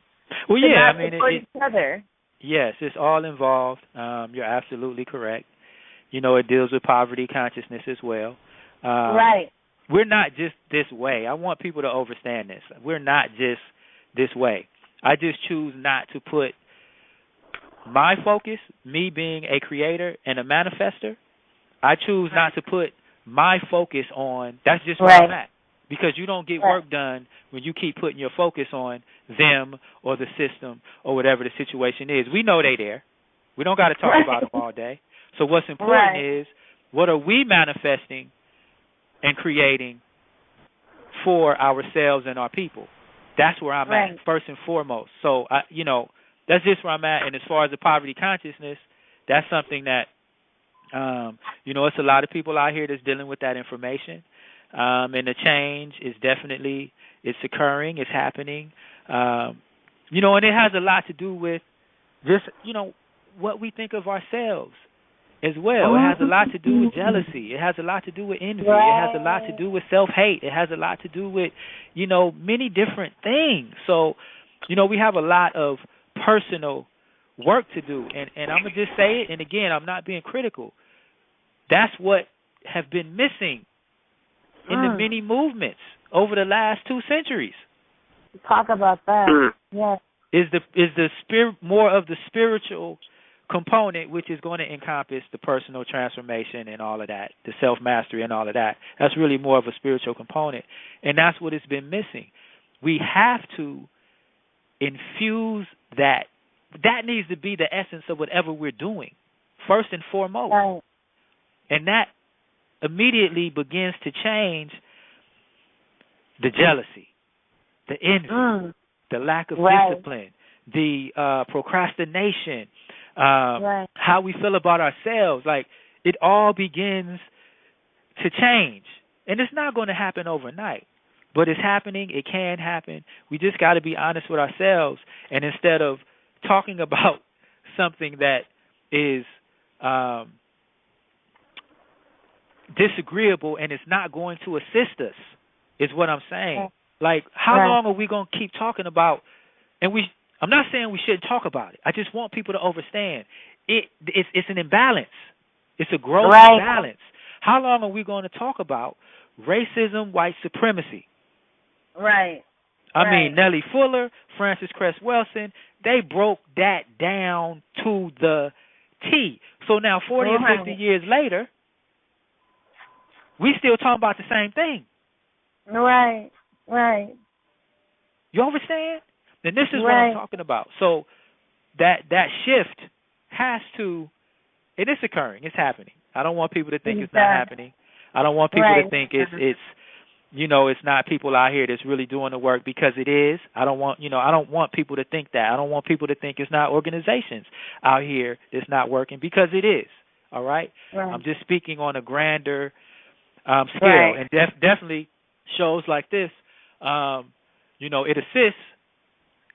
Well, yeah, each other. Yes, it's all involved. You're absolutely correct. It deals with poverty consciousness as well. Right. We're not just this way. I want people to understand this. We're not just this way. I just choose not to put my focus, me being a creator and a manifester, I choose not to put my focus on, that's just where I'm at. Because you don't get work done when you keep putting your focus on them or the system or whatever the situation is. We know they're there. We don't got to talk about them all day. So what's important is, what are we manifesting and creating for ourselves and our people? That's where I'm at, first and foremost. So, that's just where I'm at. And as far as the poverty consciousness, that's something that, it's a lot of people out here that's dealing with that information. And the change is definitely, it's occurring, it's happening. And it has a lot to do with just, what we think of ourselves as well. It has a lot to do with jealousy. It has a lot to do with envy. It has a lot to do with self-hate. It has a lot to do with, many different things. So, we have a lot of personal work to do. And I'm going to just say it, and again, I'm not being critical. That's what have been missing in the many movements over the last 2 centuries. Talk about that. Yes. Is the spirit more of the spiritual component, which is going to encompass the personal transformation and all of that, the self-mastery and all of that. That's really more of a spiritual component, and that's what has been missing. We have to infuse that. That needs to be the essence of whatever we're doing, first and foremost. Right. And that immediately begins to change the jealousy, the envy, the lack of discipline, the procrastination, how we feel about ourselves. Like, it all begins to change. And it's not going to happen overnight, but it's happening. It can happen. We just got to be honest with ourselves. And instead of talking about something that is disagreeable and it's not going to assist us, is what I'm saying. Like, how long are we going to keep talking about, and I'm not saying we shouldn't talk about it. I just want people to understand it's an imbalance. It's a growing imbalance. How long are we going to talk about racism, white supremacy? Right. I mean, Nellie Fuller, Frances Cress Welsing, they broke that down to the T. So now 40 or 50 years later, we still talking about the same thing. Right. You understand? And this is what I'm talking about. So that shift has to, it is occurring. It's happening. I don't want people to think it's not happening. I don't want people to think it's not people out here that's really doing the work, because it is. I don't want people to think that. I don't want people to think it's not organizations out here that's not working, because it is. All right? I'm just speaking on a grander scale, and definitely shows like this, it assists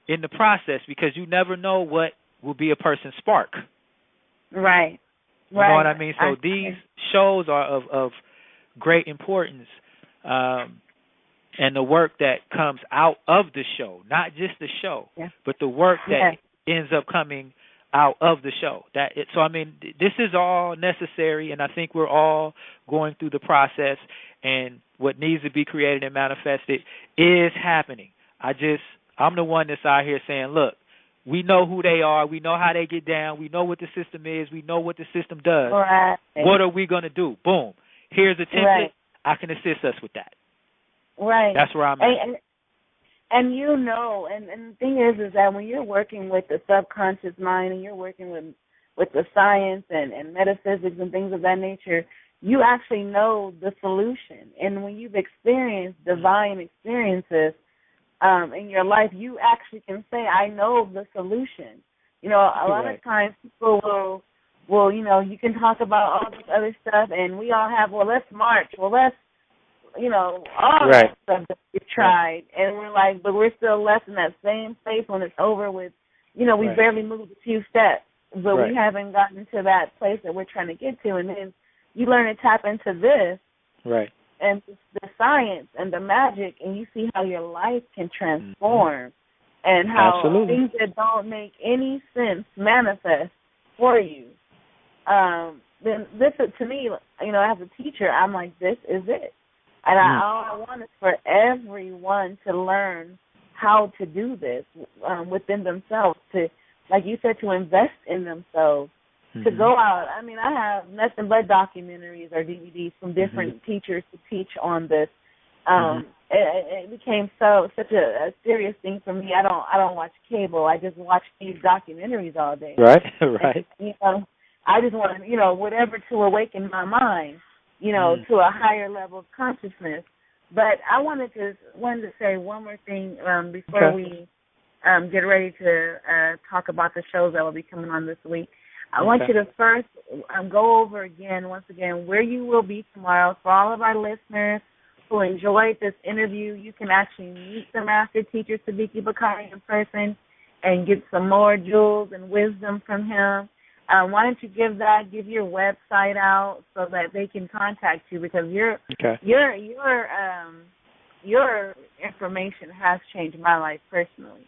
in the process, because you never know what will be a person's spark. Right. You know what I mean? So these shows are of great importance, and the work that comes out of the show, not just the show, but the work that ends up coming out of the show. So I mean, this is all necessary, and I think we're all going through the process, and what needs to be created and manifested is happening. I'm the one that's out here saying, look, we know who they are, we know how they get down, we know what the system is, we know what the system does. What are we going to do? Boom. Here's a template. I can assist us with that. That's where I'm at. And the thing is that when you're working with the subconscious mind, and you're working with the science and metaphysics and things of that nature, you actually know the solution. And when you've experienced divine experiences in your life, you actually can say, I know the solution. A lot of times people will, you can talk about all this other stuff, and we all have, let's march, let's, all that stuff that we've tried, and we're like, but we're still left in that same place when it's over with, we barely moved a few steps, but we haven't gotten to that place that we're trying to get to, and then you learn to tap into this, and the science and the magic, and you see how your life can transform, and how things that don't make any sense manifest for you. Then this, to me, as a teacher, I'm like, this is it. And all I want is for everyone to learn how to do this within themselves, to, like you said, to invest in themselves, to go out. I mean, I have nothing but documentaries or DVDs from different teachers to teach on this. It became such a serious thing for me. I don't watch cable. I just watch these documentaries all day. And, I just want to, whatever to awaken my mind, to a higher level of consciousness. But I wanted to say one more thing before we get ready to talk about the shows that will be coming on this week. I want you to first go over once again, where you will be tomorrow. For all of our listeners who enjoyed this interview, you can actually meet the Master Teacher, Sadiki Bakari, in person and get some more jewels and wisdom from him. Why don't you give your website out so that they can contact you, because your information has changed my life personally.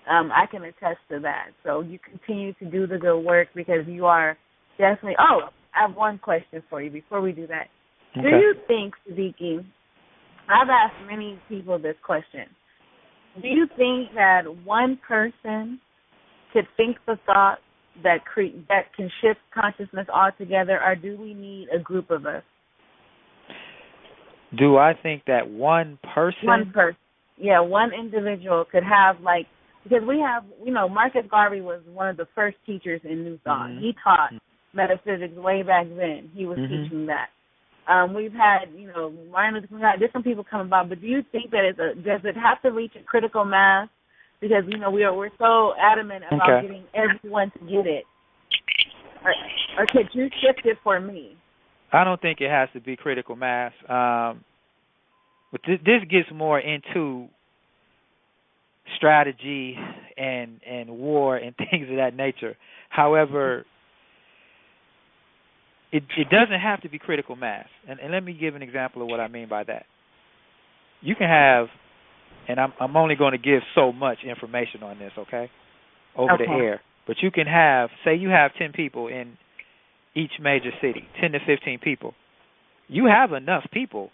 I can attest to that. So you continue to do the good work, because you are definitely. Oh, I have one question for you before we do that. Do you think, Sadiki, I've asked many people this question, do you think that one person could think the thought that can shift consciousness altogether, or do we need a group of us? Do I think that one person? One person. Yeah, one individual could have, because we have, Marcus Garvey was one of the first teachers in New Thought. Mm-hmm. He taught metaphysics way back then. He was teaching that. We've had, Martin Luther King, different people come about, but do you think that does it have to reach a critical mass? Because, we're so adamant about getting everyone to get it. Or could you shift it for me? I don't think it has to be critical mass. But this gets more into strategy and war and things of that nature. However, it doesn't have to be critical mass. And let me give an example of what I mean by that. You can have, and I'm only going to give so much information on this, over the air. But you can have, say you have 10 people in each major city, 10 to 15 people. You have enough people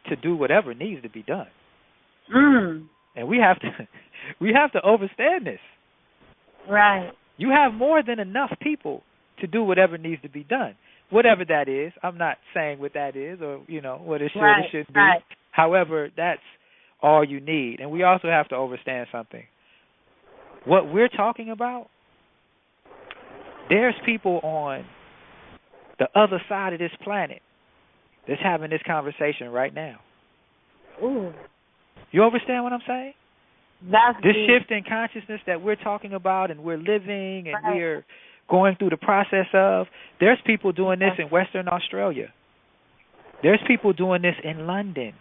to do whatever needs to be done. And we have to understand this. Right. You have more than enough people to do whatever needs to be done. Whatever that is. I'm not saying what that is or, what it should or shouldn't be. However, that's all you need. And we also have to understand something. What we're talking about, there's people on the other side of this planet that's having this conversation right now. Ooh. You understand what I'm saying? That's this shift in consciousness that we're talking about and we're living and we're going through the process of, there's people doing this in Western Australia. There's people doing this in London.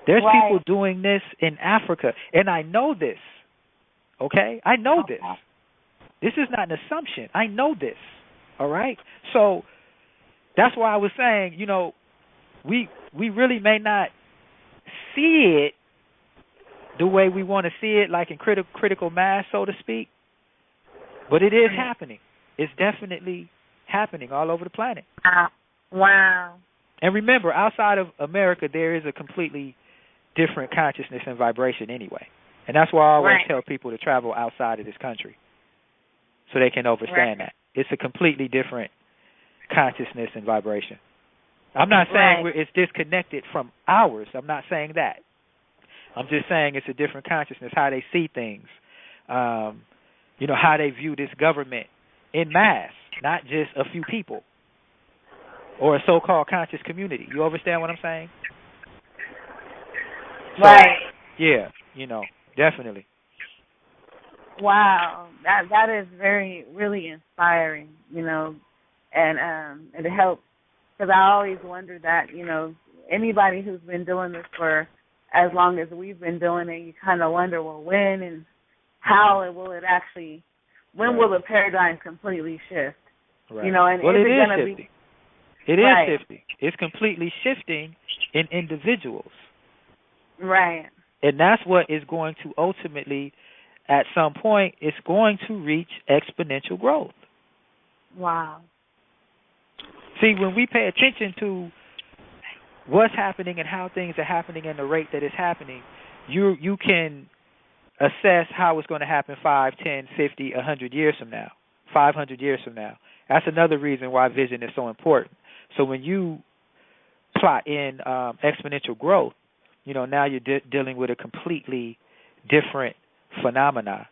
There's people doing this in Africa. And I know this, I know this. This is not an assumption. I know this, all right? So that's why I was saying, we really may not see it the way we want to see it, like in critical mass, so to speak. But it is happening. It's definitely happening all over the planet. Wow. And remember, outside of America, there is a completely different consciousness and vibration anyway. And that's why I always tell people to travel outside of this country so they can understand that. It's a completely different consciousness and vibration. I'm not saying it's disconnected from ours. I'm not saying that. I'm just saying it's a different consciousness, how they see things, how they view this government in mass, not just a few people or a so-called conscious community. You understand what I'm saying? Right. So, yeah, definitely. Wow, that is really inspiring, and it helps, because I always wonder that, anybody who's been doing this for as long as we've been doing it, you kind of wonder, well, when and how will the paradigm completely shift? Right. And well, is it going to be? It is shifting. It's completely shifting in individuals. Right. And that's what is going to ultimately, at some point, it's going to reach exponential growth. Wow. See, when we pay attention to what's happening and how things are happening and the rate that it's happening, you can assess how it's going to happen 5, 10, 50, 100 years from now, 500 years from now. That's another reason why vision is so important. So when you plot in exponential growth, now you're dealing with a completely different phenomena.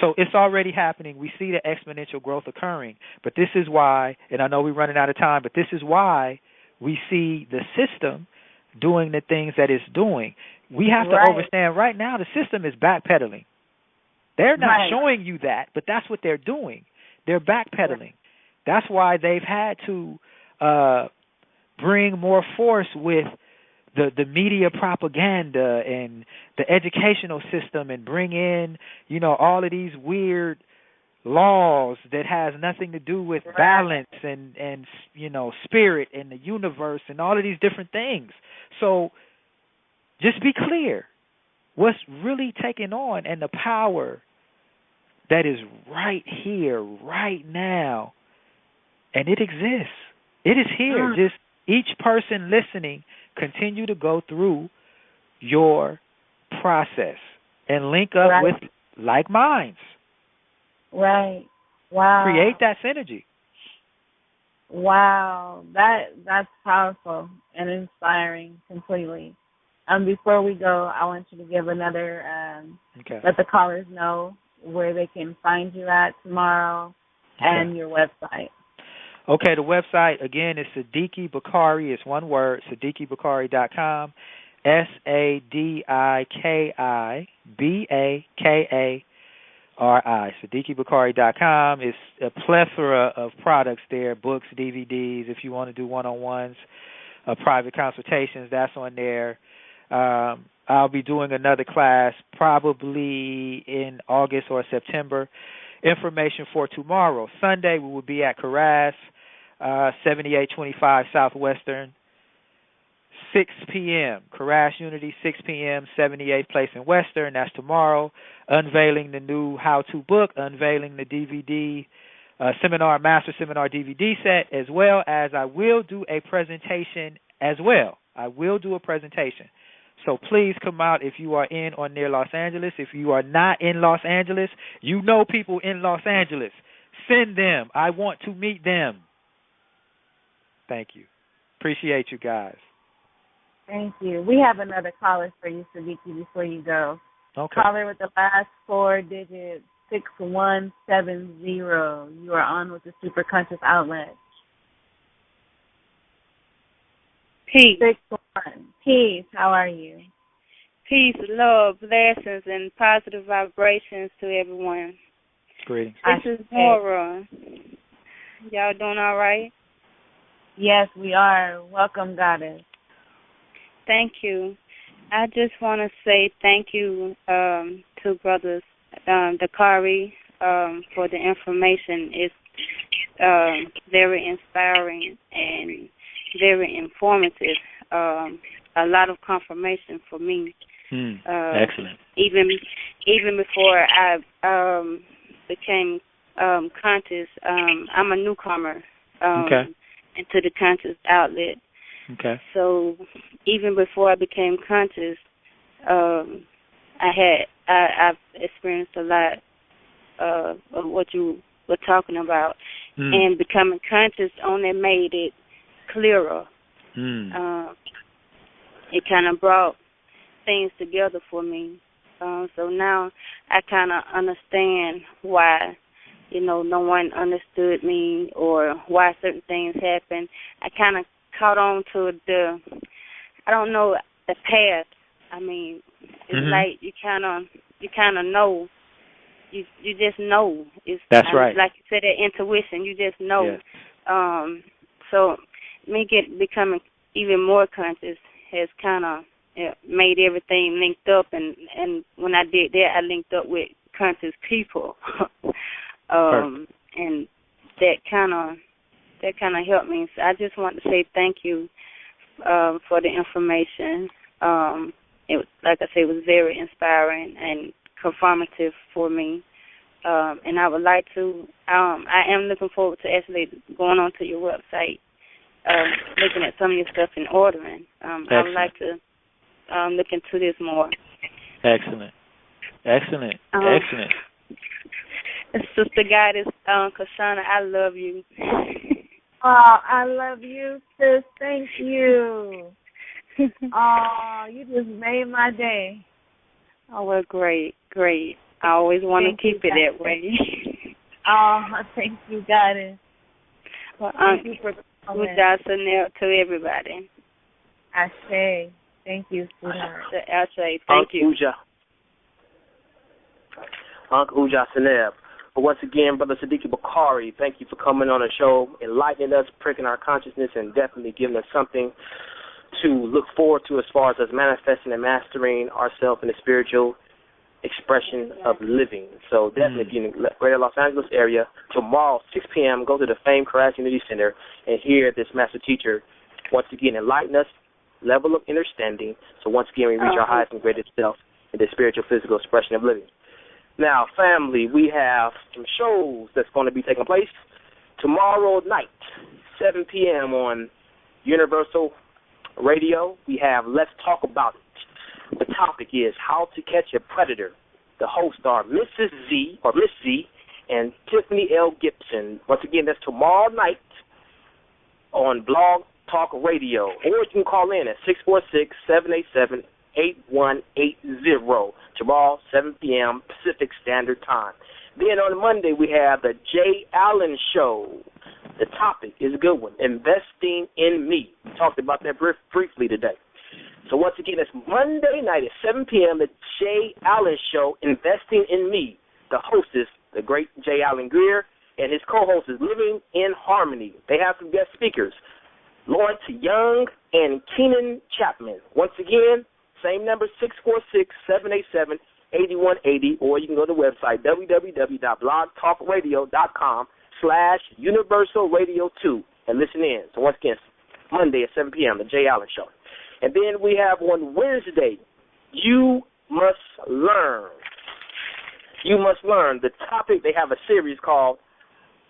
So it's already happening. We see the exponential growth occurring. But this is why, and I know we're running out of time, but this is why we see the system doing the things that it's doing. We have to understand right now the system is backpedaling. They're not showing you that, but that's what they're doing. They're backpedaling. That's why they've had to bring more force with the media propaganda and the educational system, and bring in, all of these weird laws that has nothing to do with balance and spirit and the universe and all of these different things. So just be clear what's really taking on, and the power that is right here, right now, and it exists. It is here. Just each person listening, continue to go through your process and link up with like minds. Right. Wow. Create that synergy. Wow. That's powerful and inspiring completely. Before we go, I want you to give another let the callers know where they can find you at tomorrow and your website. Okay, the website, again, is Sadiki Bakari. It's one word, SadikiBakari.com. SadikiBakari, SadikiBakari.com. It's a plethora of products there, books, DVDs, if you want to do one-on-ones, private consultations, that's on there. I'll be doing another class probably in August or September. Information for tomorrow. Sunday, we will be at Caras, 7825 Southwestern, 6 p.m. Caras Unity, 6 p.m., 78th Place in Western. That's tomorrow. Unveiling the new how-to book, unveiling the DVD master seminar DVD set, as well as I will do a presentation as well. I will do a presentation. So please come out if you are in or near Los Angeles. If you are not in Los Angeles, you know people in Los Angeles. Send them. I want to meet them. Thank you. Appreciate you guys. Thank you. We have another caller for you, Sadiki, before you go. Okay. Caller with the last 4 digits, 6170. You are on with the Super Conscious Outlet. Peace. 61. Peace. How are you? Peace, love, blessings, and positive vibrations to everyone. Greetings. This is Maura. Y'all doing all right? Yes, we are. Welcome, Goddess. Thank you. I just want to say thank you to brothers Bakari for the information. It's very inspiring and very informative. A lot of confirmation for me. Excellent. Even before I became conscious, I'm a newcomer into the conscious outlet. Okay. So even before I became conscious, I've experienced a lot of what you were talking about, and becoming conscious only made it clearer. It kind of brought things together for me. So now I kind of understand why, no one understood me or why certain things happened. I kind of caught on to the path. I mean, it's like you kind of know. You just know. That's right. Like you said, that intuition. You just know. Yeah. So me becoming even more conscious has kind of made everything linked up, and when I did that, I linked up with conscious people, and that kind of helped me. So I just want to say thank you for the information. It was, like I said, it was very inspiring and confirmative for me. And I would like to. I am looking forward to actually going onto your website, looking at some of your stuff and ordering. I would like to look into this more. Excellent. Sister Goddess, Kashana, I love you. Oh, I love you, sis. Thank you. Oh, you just made my day. Oh, well, great. I always want to keep it that way. Oh, thank you, Goddess. Well, thank you for good job to everybody. Ashe. Thank you, sweetheart. Ashe. Thank you. Uncle Uja Seneb. But once again, Brother Sadiki Bakari, thank you for coming on the show, enlightening us, pricking our consciousness, and definitely giving us something to look forward to as far as us manifesting and mastering ourselves in the spiritual expression of living. So definitely, if you're in the greater Los Angeles area, tomorrow, 6 p.m., go to the famed Christ Unity Center and hear this master teacher once again enlighten us, level of understanding, so once again we reach our highest and greatest self in the spiritual, physical expression of living. Now, family, we have some shows that's going to be taking place tomorrow night, 7 p.m. on Universal Radio. We have Let's Talk About It. The topic is How to Catch a Predator. The hosts are Mrs. Z, or Miss Z, and Tiffany L. Gibson. Once again, that's tomorrow night on Blog Talk Radio. Or you can call in at 646-787-8180. Tomorrow, 7 p.m. Pacific Standard Time. Then on Monday, we have the Jay Allen Show. The topic is a good one, Investing in Me. We talked about that briefly today. So once again, it's Monday night at 7 p.m., the Jay Allen Show, Investing in Me. The host is the great Jay Allen Greer, and his co-host is Living in Harmony. They have some guest speakers, Lawrence Young and Keenan Chapman. Once again, same number, 646-787-8180, or you can go to the website, www.blogtalkradio.com/universalradio2, and listen in. So once again, Monday at 7 p.m., the Jay Allen Show. And then we have on Wednesday, You Must Learn. You Must Learn. The topic, they have a series called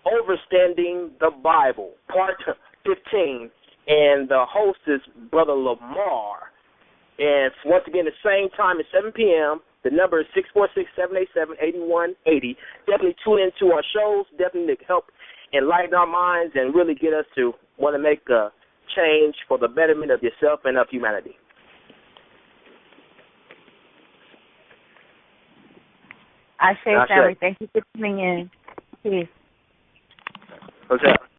Overstanding the Bible, Part 15, and the host is Brother Lamar. And once again, the same time at 7 p.m., the number is 646-787-8180. Definitely tune into our shows, definitely to help enlighten our minds and really get us to want to make a change for the betterment of yourself and of humanity. Ashe family, thank you for tuning in. Peace. What's up?